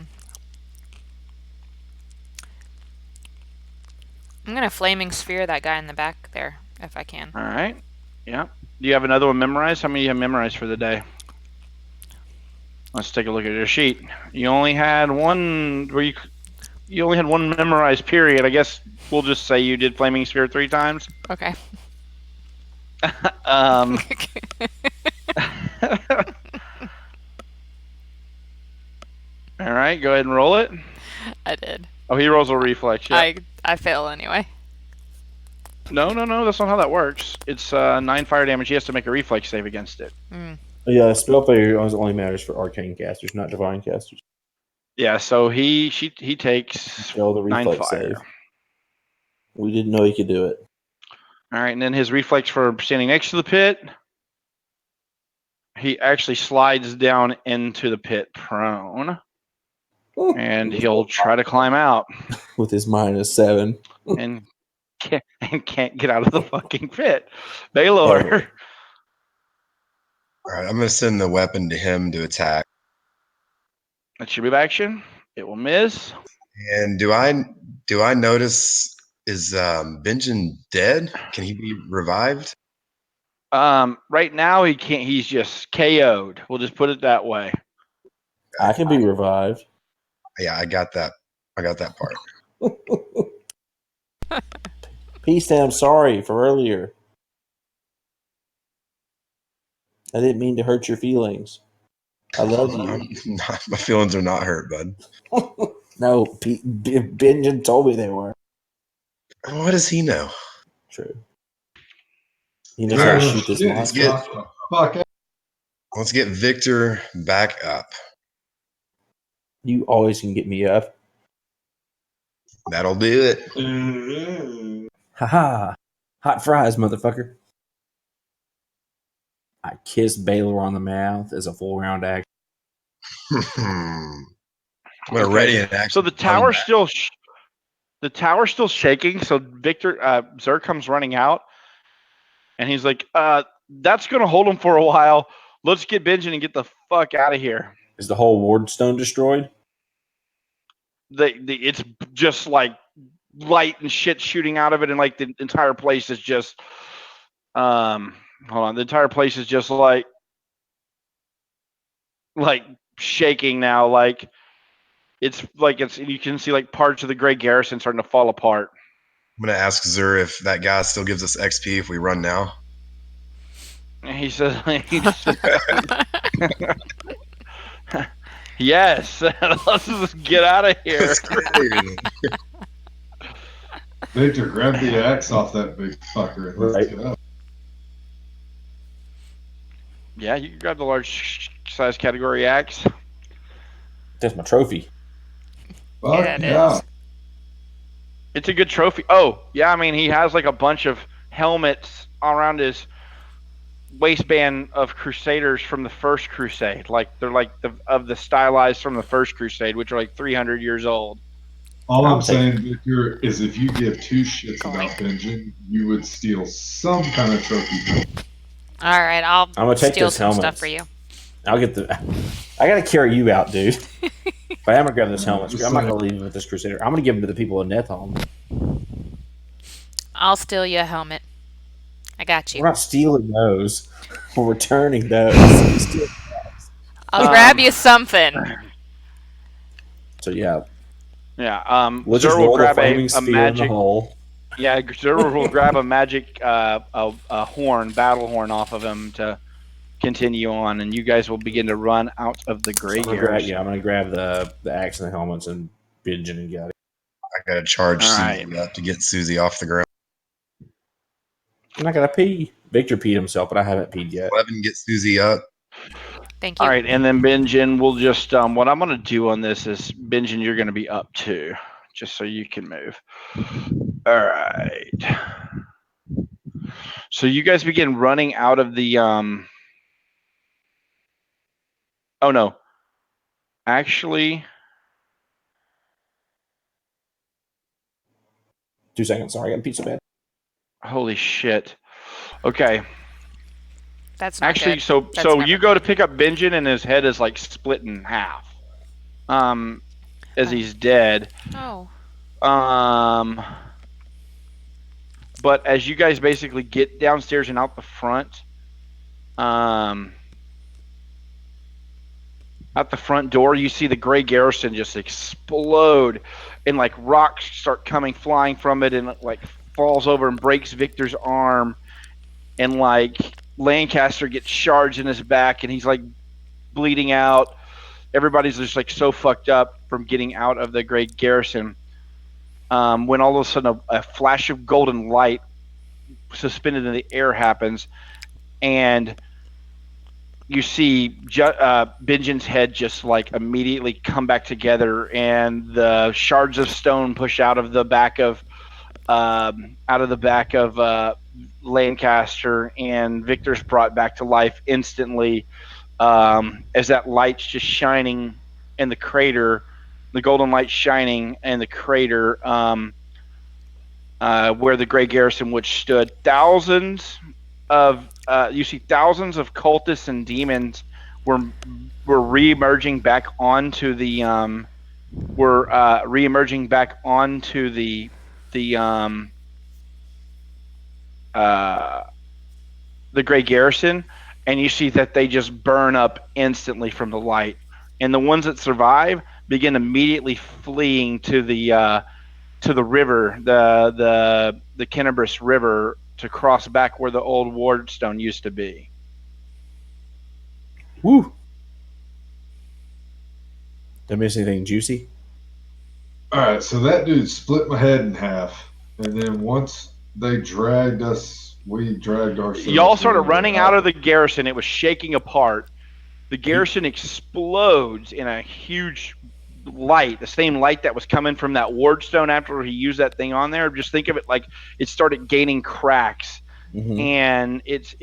I'm gonna flaming sphere that guy in the back there if I can. All right. Yeah. Do you have another one memorized? How many do you have memorized for the day? Let's take a look at your sheet. You only had one. You only had one memorized period. I guess we'll just say you did flaming sphere 3 times. Okay. All right. Go ahead and roll it. I did. Oh, he rolls a reflex. Yeah. I fail anyway. No. That's not how that works. It's 9 fire damage. He has to make a reflex save against it. Yeah, spell failure only matters for arcane casters, not divine casters. Yeah. So he takes Fail the 9 reflex fire. save. We didn't know he could do it. All right, and then his reflex for standing next to the pit, he actually slides down into the pit prone, and he'll try to climb out With his -7. and can't get out of the fucking pit. Baylor. All right, I'm gonna send the weapon to him to attack. That's your move action. It will miss. And do I notice is Benjamin dead? Can he be revived? Right now he can't. He's just KO'd. We'll just put it that way. I can be revived. Yeah, I got that. I got that part. Peace, I'm sorry for earlier. I didn't mean to hurt your feelings. I love you. My feelings are not hurt, bud. No, Benjamin told me they were. What does he know? True. He knows how to Oh, shoot this shit, monster. get- knock the fuck out. Let's get Victor back up. You always can get me up. That'll do it. Haha. Hot fries, motherfucker. I kissed Baylor on the mouth as a full round action. I'm gonna ready an action. So the tower's still shaking. So Victor Zer comes running out, and he's like, "That's gonna hold him for a while. Let's get Benjamin and get the fuck out of here." Is the whole Wardstone destroyed? It's just like light and shit shooting out of it, and like the entire place is just hold on, the entire place is just like shaking now, like it's you can see like parts of the Grey Garrison starting to fall apart. I'm gonna ask Zur if that guy still gives us XP if we run now. And he says, yes, let's just get out of here. Let's get out of here. Victor, grab the axe off that big fucker and let's Right. get up. Yeah, you can grab the large size category axe. That's my trophy. Fuck Yeah, it yeah. is. It's a good trophy. Oh, yeah, I mean, he has like a bunch of helmets around his waistband of crusaders from the first crusade. Like they're like the stylized from the first crusade, which are like 300 years old. All I'll I'm take saying, Victor, is if you give two shits Coin. about Benjamin, you would steal some kind of trophy. All right, I'll I'm gonna take steal those some stuff helmets. for you. I'll get the. I gotta carry you out, dude. But I'm gonna grab those helmets. I'm not gonna leave them with this crusader. I'm gonna give them to the people in Nethon. I'll steal you a helmet. I got you. We're not stealing those. We're returning those. I'll grab you something. So yeah, Yeah. we'll just Zer will roll the grab flaming a sphere in the magic. hole. Yeah, Zer will grab a magic a horn, battle horn off of him to continue on, and you guys will begin to run out of the Grey I'm Garrison. gonna grab the axe and the helmets and Benjamin and got it. I gotta charge All Susie right. up to get Susie off the ground. I'm not gonna pee. Victor peed himself, but I haven't peed yet. 11, get Susie up. Thank you. All right, and then Benjin will just what I'm going to do on this is Benjin, you're going to be up too, just so you can move. All right. So you guys begin running out of the Oh no. Actually, 2 seconds. Sorry, I got a pizza bed. holy shit. Okay. That's not Actually, good. so That's so never you go to good. pick up Benjin and his head is like split in half. As he's dead. Oh. But as you guys basically get downstairs and out the front, at the front door, you see the Grey Garrison just explode, and like rocks start coming flying from it, and it like falls over and breaks Victor's arm, and like Lancaster gets shards in his back, and he's like bleeding out. Everybody's just like so fucked up from getting out of the Grey Garrison. When all of a sudden a flash of golden light suspended in the air happens, and you see Benjin's head just like immediately come back together, and the shards of stone push out of the back of Lancaster, and Victor's brought back to life instantly as that light's just shining in the crater, the golden light shining in the crater where the Grey Garrison which stood. You see thousands of cultists and demons were re-emerging back onto the Grey Garrison, and you see that they just burn up instantly from the light, and the ones that survive begin immediately fleeing to the river, the Kennebrus River, to cross back where the old Wardstone used to be. Woo! Did I miss anything juicy? All right, so that dude split my head in half, and then once they dragged us, we dragged ourselves. Y'all started really running out of the garrison. It was shaking apart. The garrison explodes in a huge light, the same light that was coming from that Wardstone after he used that thing on there. Just think of it like it started gaining cracks, and it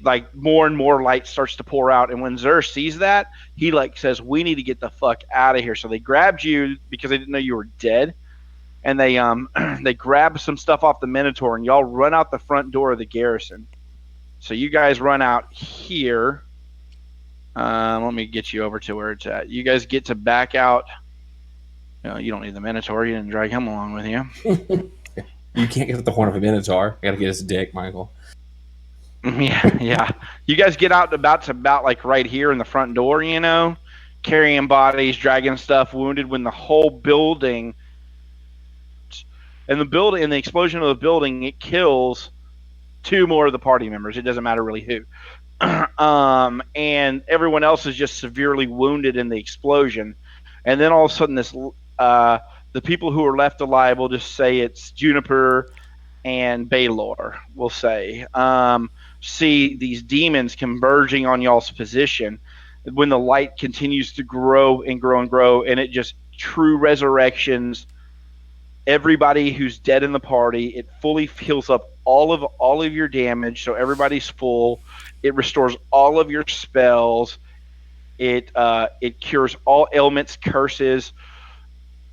like more and more light starts to pour out. And when Xur sees that, he like says, "We need to get the fuck out of here." So they grabbed you because they didn't know you were dead, and they they grabbed some stuff off the Minotaur, and y'all run out the front door of the garrison. So you guys run out here. Let me get you over to where it's at. You guys get to back out. No, you don't need the Minotaur. You didn't drag him along with you. You can't get the horn of a Minotaur. I gotta get his dick, Michael. Yeah. You guys get out about like right here in the front door, carrying bodies, dragging stuff, wounded when the whole building and the explosion of the building, it kills 2 more of the party members. It doesn't matter really who. And everyone else is just severely wounded in the explosion. And then all of a sudden the people who are left alive, will just say it's Juniper and Baylor, we'll say, see these demons converging on y'all's position when the light continues to grow and grow and grow, and it just true resurrections everybody who's dead in the party. It fully heals up all of your damage, so everybody's full. It restores all of your spells. It cures all ailments, curses,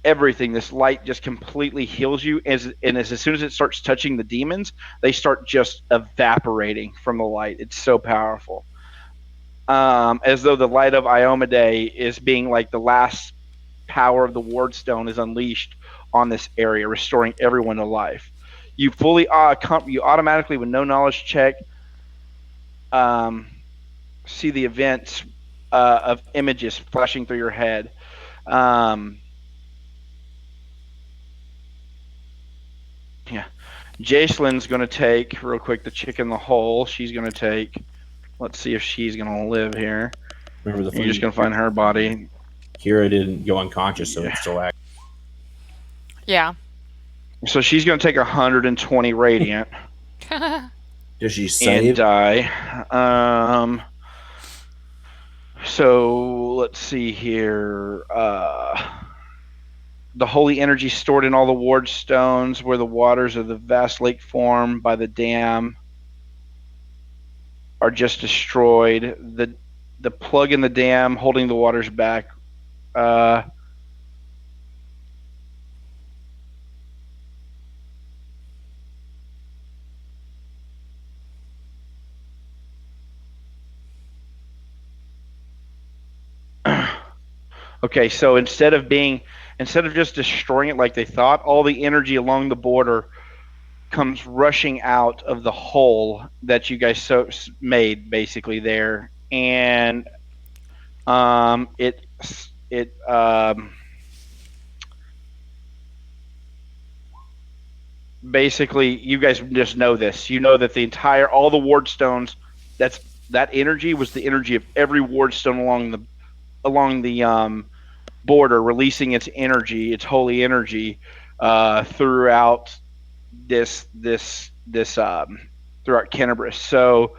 everything. This light just completely heals you, as soon as it starts touching the demons, they start just evaporating from the light. It's so powerful. As though the light of Iomedae is being like the last power of the Wardstone is unleashed on this area, restoring everyone to life. You fully you automatically, with no knowledge check, see the events of images flashing through your head. Yeah, Jacelyn's going to take, real quick, the chick in the hole. She's going to take, let's see if she's going to live here. Remember You're just going to find her body. Kira didn't go unconscious, so it's still active. Yeah. So she's going to take 120 radiant. Does she And save? die. So let's see here. The holy energy stored in all the Wardstones, where the waters of the vast lake formed by the dam are just destroyed. The plug in the dam holding the waters back. Okay, so instead of just destroying it like they thought, all the energy along the border comes rushing out of the hole that you guys made basically there, and basically, you guys just know this. You know that all the Wardstones, that energy was the energy of every Wardstone along the border, releasing its energy, its holy energy, throughout throughout Kenabris. So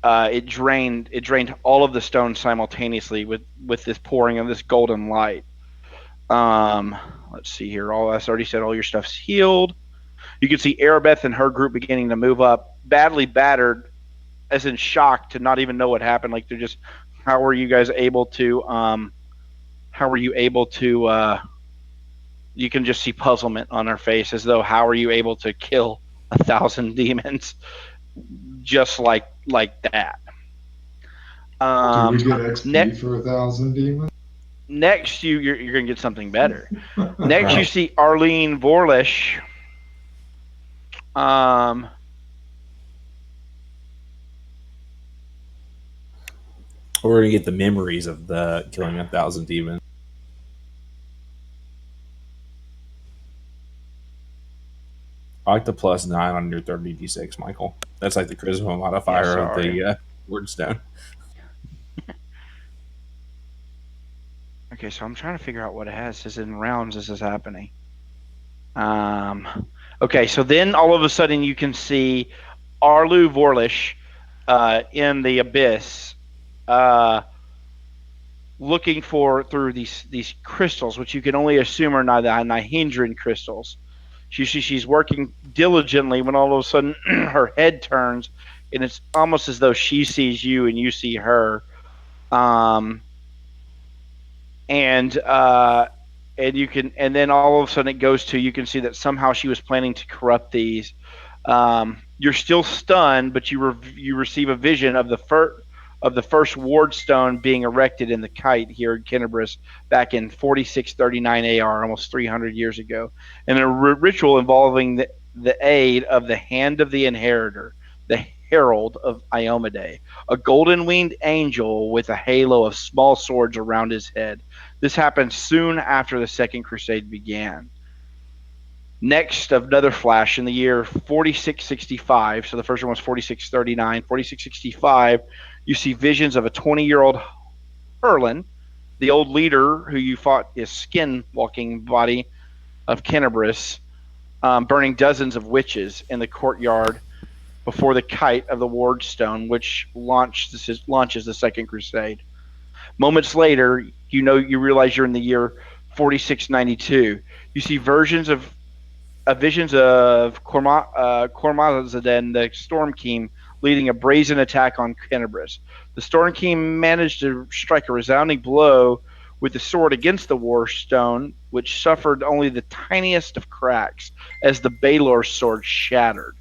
it drained all of the stones simultaneously with this pouring of this golden light. Let's see here. I already said all your stuff's healed. You can see Arabeth and her group beginning to move up, badly battered, as in shock to not even know what happened. Like they're just, how were you guys able to? You can just see puzzlement on her face, as though, how are you able to kill 1,000 demons just like that? Do we get XP for 1,000 demons? Next, you're gonna get something better. Next, you see Arlene Vorlish. We're gonna get the memories of the killing 1,000 demons. I like the +9 on your 30d6, Michael. That's like the charisma modifier of the Wordstone. Okay, so I'm trying to figure out what it has. It says in rounds this is happening. Okay, so then all of a sudden you can see Arlu Vorlish in the abyss, looking through these crystals, which you can only assume are Nihindran crystals. She's working diligently when all of a sudden her head turns, and it's almost as though she sees you and you see her. And you can, and then all of a sudden it goes to, you can see that somehow she was planning to corrupt these. You're still stunned, but you receive a vision of the first Wardstone being erected in the Kite here in Kennebrus back in 4639 AR, almost 300 years ago, and a ritual involving the aid of the Hand of the Inheritor, the Herald of Iomade, a golden-winged angel with a halo of small swords around his head. This happened soon after the Second Crusade began. Next, another flash in the year 4665. So the first one was 4639. 4665, you see visions of a 20-year-old Herlin, the old leader who you fought his skin-walking body of Kennebrus, burning dozens of witches in the courtyard before the Kite of the Wardstone, which launches the Second Crusade. Moments later, you realize you're in the year 4692. You see visions of Kormazaden, the Storm King, leading a brazen attack on Kennebrus. The Storm King managed to strike a resounding blow with the sword against the Warstone, which suffered only the tiniest of cracks as the Baelor's sword shattered.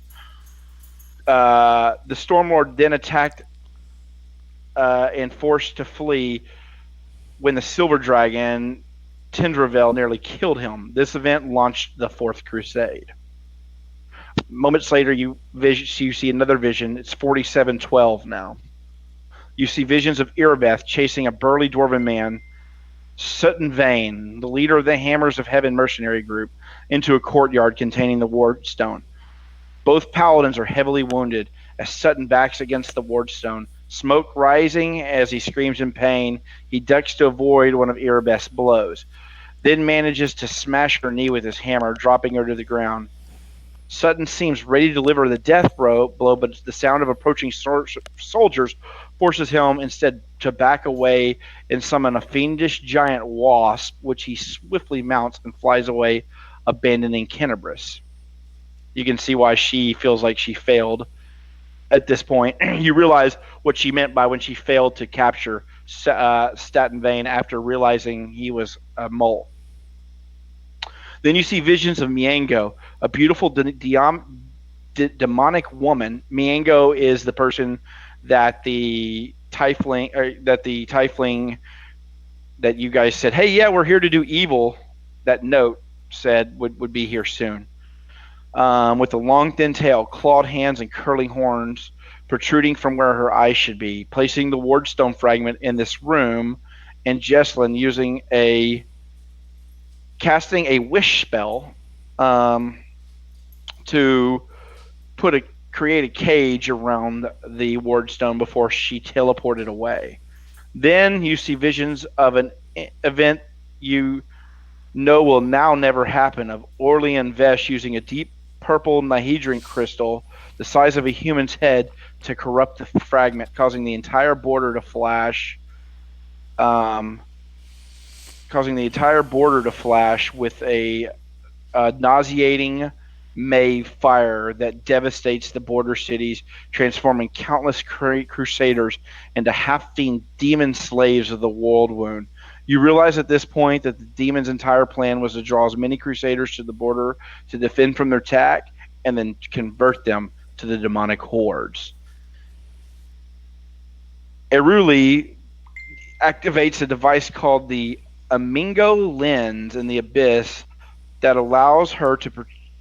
The Stormlord then attacked and forced to flee when the Silver Dragon, Tendravel, nearly killed him. This event launched the Fourth Crusade. Moments later, you see another vision. It's 4712 now. You see visions of Erebeth chasing a burly dwarven man, Sutton Vane, the leader of the Hammers of Heaven mercenary group, into a courtyard containing the Wardstone. Both paladins are heavily wounded as Sutton backs against the Wardstone, smoke rising as he screams in pain. He ducks to avoid one of Erebeth's blows, then manages to smash her knee with his hammer, dropping her to the ground. Sutton seems ready to deliver the death blow, but the sound of approaching soldiers forces him instead to back away and summon a fiendish giant wasp, which he swiftly mounts and flies away, abandoning Kennebrus. You can see why she feels like she failed at this point. You realize what she meant by when she failed to capture Staten Vane after realizing he was a mole. Then you see visions of Miango, a beautiful demonic woman. Miango is the person that the tiefling that you guys said, "Hey, yeah, we're here to do evil." That note said would be here soon. With a long, thin tail, clawed hands, and curling horns protruding from where her eyes should be, placing the Wardstone fragment in this room, and Jesslyn casting a wish spell to create a cage around the Wardstone before she teleported away. Then you see visions of an event you know will now never happen, of Orlean Vesh using a deep purple Nihindran crystal the size of a human's head to corrupt the fragment, causing the entire border to flash with a nauseating May fire that devastates the border cities, transforming countless crusaders into half-fiend demon slaves of the Worldwound. You realize at this point that the demon's entire plan was to draw as many crusaders to the border to defend from their attack and then convert them to the demonic hordes. Eruli activates a device called the Amingo Lens in the Abyss that allows her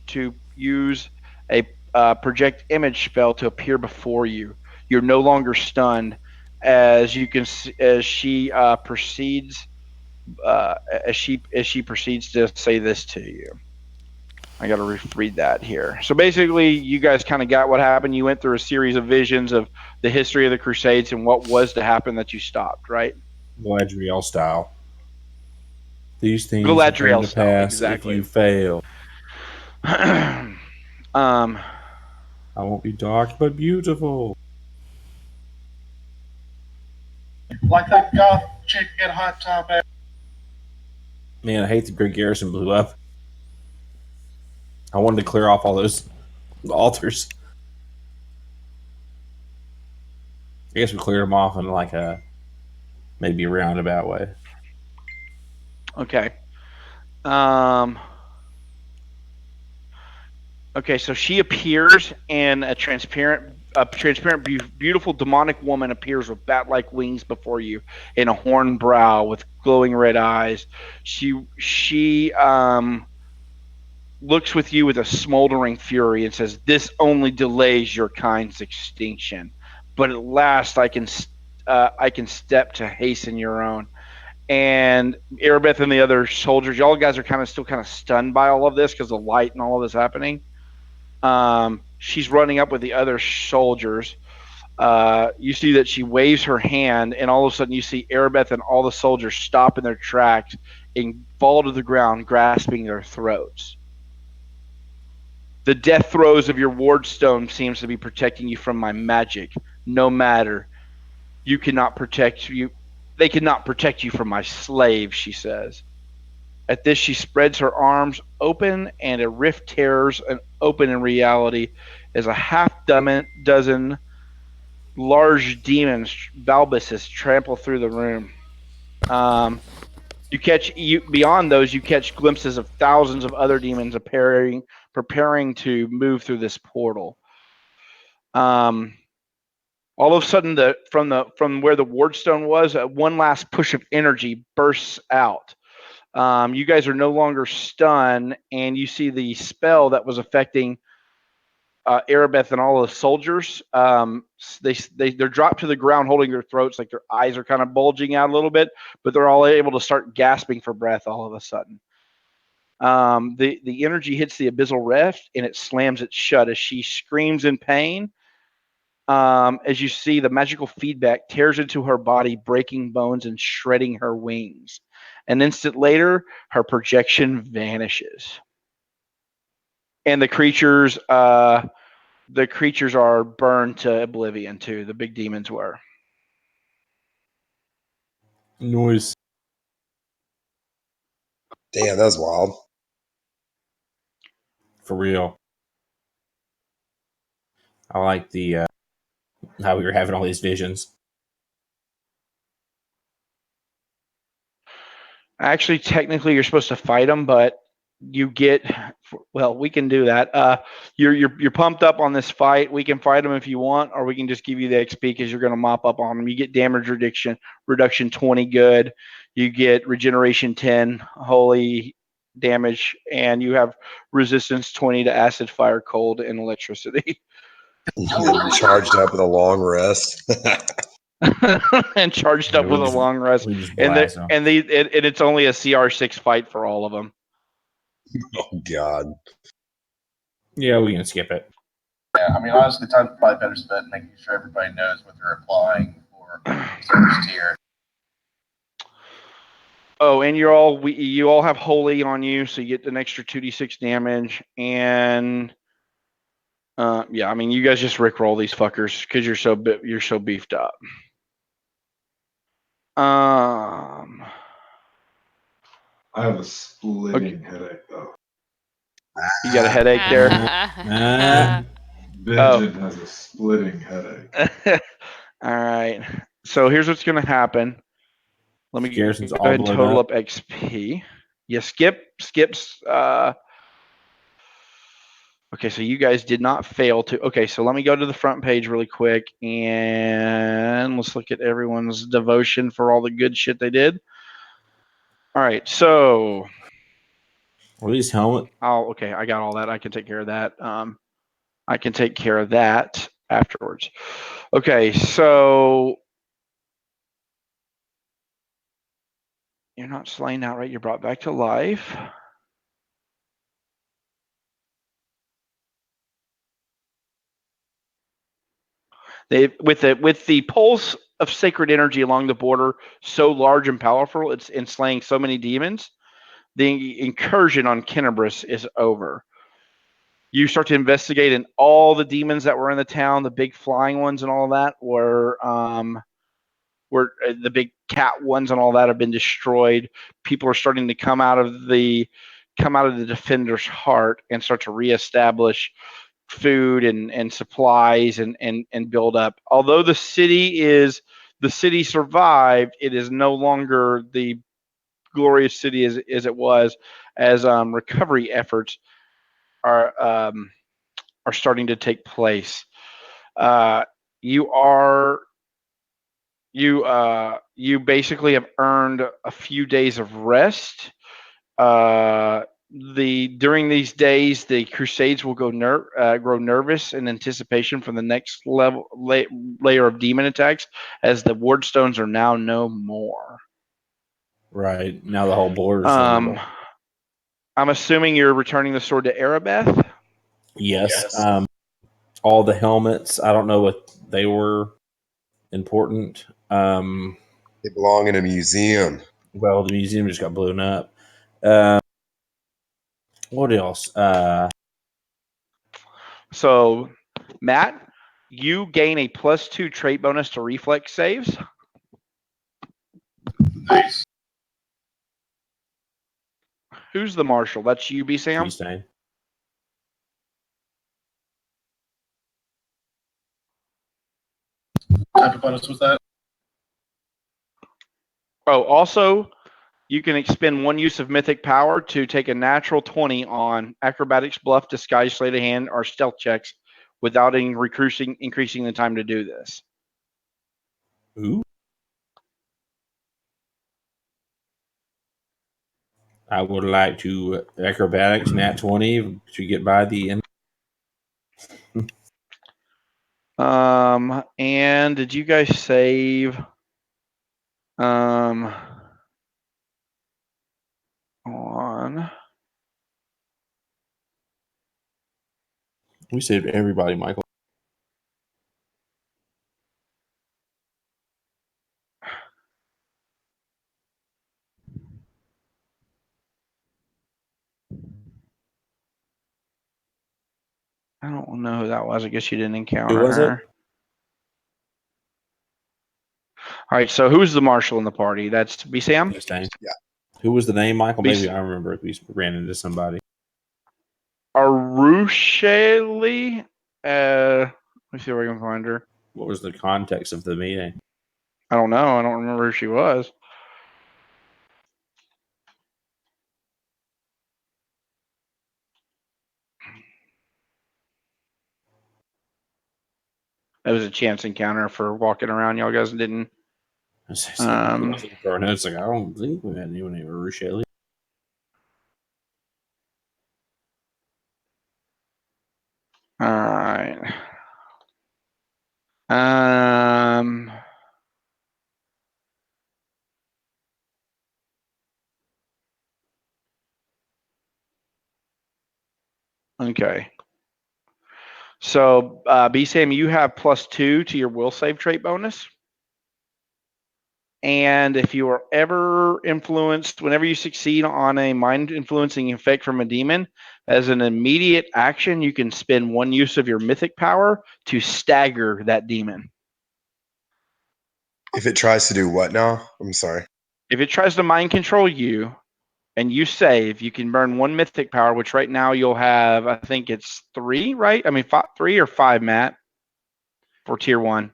to use a project image spell to appear before you. You're no longer stunned as she proceeds to say this to you. I got to read that here. So basically, you guys kind of got what happened. You went through a series of visions of the history of the Crusades and what was to happen that you stopped, right? Galadriel style. These things will come Galadriel to style, pass exactly. if you fail. Um, I won't be dark but beautiful. Like that goth chick in Hot Topic. Man, I hate the Great Garrison blew up. I wanted to clear off all those altars. I guess we cleared them off in like a maybe a roundabout way. okay. Okay, so she appears in a transparent, beautiful demonic woman appears with bat-like wings before you, in a horned brow with glowing red eyes. She looks with you with a smoldering fury and says, "This only delays your kind's extinction, but at last I can step to hasten your own." And Erebeth and the other soldiers, y'all guys are still kind of stunned by all of this because the light and all of this happening. She's running up with the other soldiers. You see that she waves her hand, and all of a sudden you see Erebeth and all the soldiers stop in their tracks and fall to the ground, grasping their throats. The death throes of your wardstone seems to be protecting you from my magic. No matter, you cannot protect you. They cannot protect you from my slave, she says. At this, she spreads her arms open, and a rift tears open in reality as a half-dozen large demons, Balbuses, trample through the room. Beyond those, you catch glimpses of thousands of other demons preparing to move through this portal. All of a sudden, from where the wardstone was, one last push of energy bursts out. You guys are no longer stunned, and you see the spell that was affecting Erebeth and all the soldiers. They're dropped to the ground, holding their throats, like their eyes are kind of bulging out a little bit, but they're all able to start gasping for breath all of a sudden. The energy hits the abyssal rift, and it slams it shut as she screams in pain. As you see, the magical feedback tears into her body, breaking bones and shredding her wings. An instant later, her projection vanishes, and the creatures are burned to oblivion too. The big demons were. Noise. Damn, that's wild. For real. I like the how we were having all these visions. Actually, technically, you're supposed to fight them, but you get we can do that. You're pumped up on this fight. We can fight them if you want, or we can just give you the XP because you're going to mop up on them. You get damage reduction 20 good. You get regeneration 10 holy damage, and you have resistance 20 to acid, fire, cold, and electricity. Charged up with a long rest. And charged up with a long rest. We just And blast them. it's only a CR6 fight for all of them. Oh God. Yeah, we can skip it. Yeah, I mean, honestly, time probably better spent making sure everybody knows what they're applying for first tier. Oh, and you all have holy on you, so you get an extra 2d6 damage. And yeah, I mean, you guys just rickroll these fuckers because you're so beefed up. I have a splitting headache though. You got a headache there? Benjamin has a splitting headache. All right. So here's what's going to happen. Let me go Garrison's all ahead and blown total up. up XP. Yeah, skips. Okay, so you guys did not fail to. Okay, so let me go to the front page really quick, and let's look at everyone's devotion for all the good shit they did. All right, so At least helmet. okay, I got all that. I can take care of that. I can take care of that afterwards. Okay, so you're not slain outright. You're brought back to life. With the pulse of sacred energy along the border so large and powerful, it's enslaying so many demons. the incursion on Kennebrus is over. You start to investigate, and all the demons that were in the town, the big flying ones and all that, were the big cat ones and all that have been destroyed. People are starting to come out of the defender's heart and start to reestablish food and supplies and build up. Although the city survived, it is no longer the glorious city as it was, as recovery efforts are starting to take place. You basically have earned a few days of rest. During these days, the Crusades will grow nervous in anticipation for the next layer of demon attacks, as the Wardstones are now no more. Right. Now the whole border is vulnerable. I'm assuming you're returning the sword to Arabeth? Yes. All the helmets, I don't know if they were important. They belong in a museum. Well, the museum just got blown up. What else? So, Matt, you gain a +2 trait bonus to reflex saves. Nice. Who's the marshal? That's you, B. Sam? Tuesday. What type of bonus was that? Oh, also, you can expend one use of mythic power to take a natural 20 on acrobatics, bluff, disguise, sleight of hand, or stealth checks without increasing the time to do this. Ooh. I would like to acrobatics nat 20 to get by the end. And did you guys save on? We saved everybody, Michael. I don't know who that was. I guess you didn't encounter Who was her. it? All right, so who's the marshal in the party? That's B. Sam? Tuesday. Yeah. Who was the name, Michael? Be- Maybe I remember if we ran into somebody. Arusheli? Let me see if I can find her. What was the context of the meeting? I don't know. I don't remember who she was. It was a chance encounter for walking around. Y'all guys didn't. I was looking for our notes. Like, I don't think we had anyone named Rusheli. All right. Okay. So, B. Sam, you have +2 to your will save trait bonus. And if you are ever influenced, whenever you succeed on a mind influencing effect from a demon, as an immediate action, you can spend one use of your mythic power to stagger that demon. If it tries to do what now? I'm sorry. If it tries to mind control you and you save, you can burn one mythic power, which right now you'll have, I think it's 3, right? I mean, 3 or 5, Matt, for tier 1.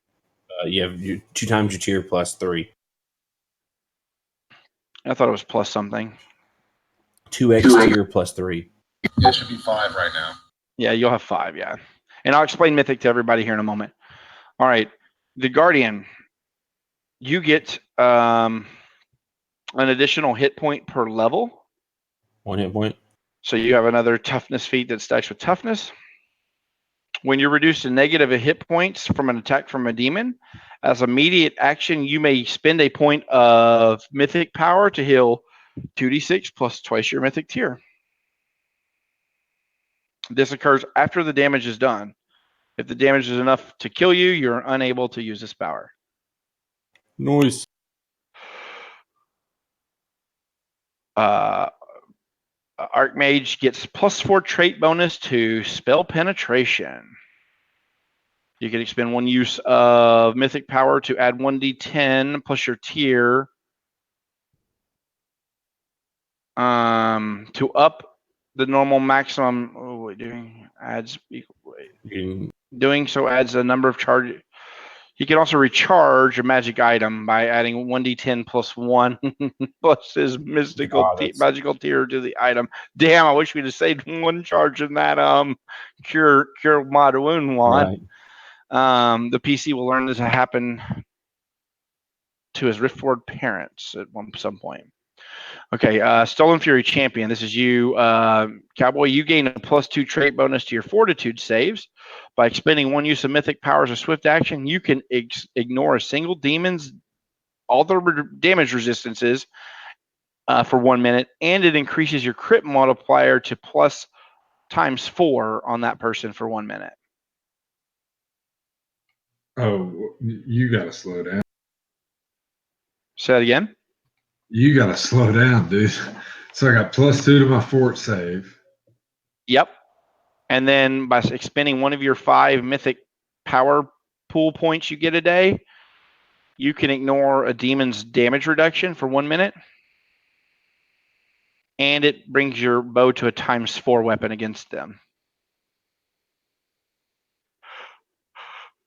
You have 2 times your tier plus 3. I thought it was plus something. 2x tier plus 3. It should be 5 right now. Yeah, you'll have 5, yeah. And I'll explain mythic to everybody here in a moment. All right. The Guardian, you get an additional hit point per level. 1 hit point. So you have another toughness feat that stacks with toughness. When you're reduced to negative hit points from an attack from a demon, as immediate action, you may spend a point of mythic power to heal 2d6 plus twice your mythic tier. This occurs after the damage is done. If the damage is enough to kill you, you're unable to use this power. Noise. Archmage gets +4 trait bonus to spell penetration. You can expend 1 use of mythic power to add 1d10 plus your tier to up the normal maximum. Oh, wait, doing so adds a number of charge. He can also recharge a magic item by adding 1d10 plus 1 plus his magical tier to the item. Damn, I wish we'd have saved 1 charge in that cure mod wound one. Right. The PC will learn this to happen to his Riftward parents at some point. Okay, Stolen Fury Champion. This is you, Cowboy. You gain a +2 trait bonus to your Fortitude saves. By expending 1 use of mythic powers or swift action, you can ignore a single demon's all the damage resistances for 1 minute, and it increases your crit multiplier to +4 on that person for 1 minute. Oh, you gotta slow down. Say that again? You gotta slow down, dude. So I got +2 to my fort save. Yep. And then by expending 1 of your 5 mythic power pool points you get a day, you can ignore a demon's damage reduction for 1 minute. And it brings your bow to a ×4 weapon against them.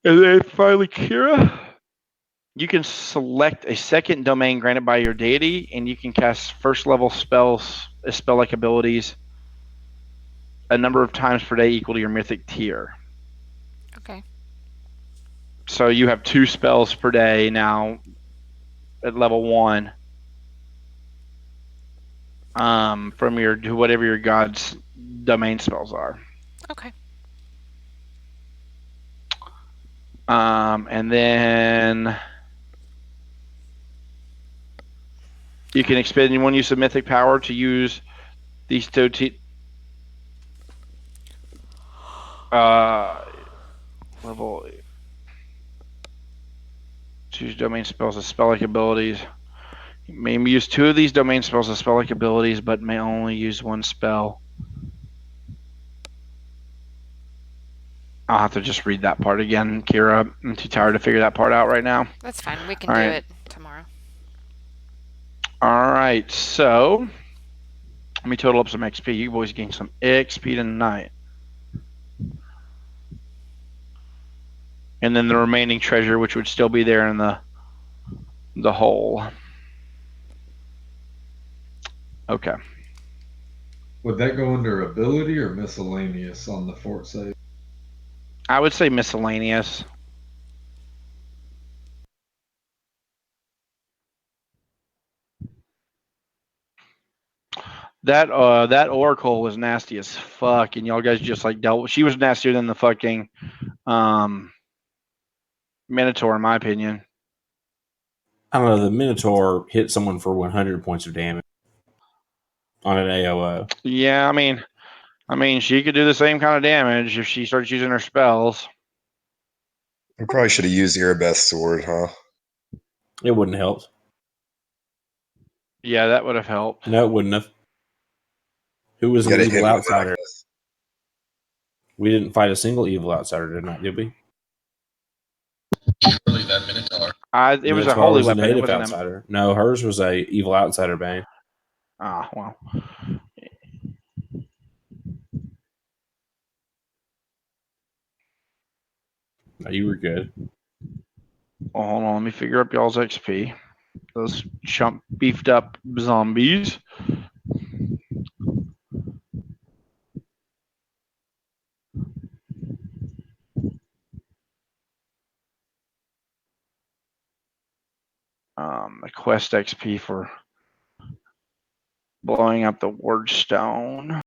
And then finally, Kira, you can select a second domain granted by your deity, and you can cast first level spells, spell-like abilities, a number of times per day equal to your mythic tier. Okay. So you have 2 spells per day now at level 1. From your whatever your god's domain spells are. Okay. And then you can expend 1 use of mythic power to use these level. Choose domain spells as spell-like abilities. You may use 2 of these domain spells as spell-like abilities, but may only use 1 spell. I'll have to just read that part again, Kira. I'm too tired to figure that part out right now. That's fine. We can do it tomorrow. All right, so let me total up some XP. You boys gain some XP tonight. And then the remaining treasure, which would still be there in the hole. Okay. Would that go under ability or miscellaneous on the fort save? I would say miscellaneous. That Oracle was nasty as fuck, and y'all guys just like dealt. She was nastier than the fucking Minotaur, in my opinion. I don't know. The Minotaur hit someone for 100 points of damage on an AOO. Yeah, I mean, she could do the same kind of damage if she starts using her spells. I probably should have used your best sword, huh? It wouldn't have helped. Yeah, that would have helped. No, it wouldn't have. Who was an evil outsider? We didn't fight a single evil outsider tonight, did we? Surely that Minotaur. It was a holy weapon. It wasn't outsider. No, hers was a evil outsider bane. Ah, well. No, you were good. Well, hold on. Let me figure up y'all's XP. Those chump beefed up zombies. The quest XP for blowing up the Wardstone.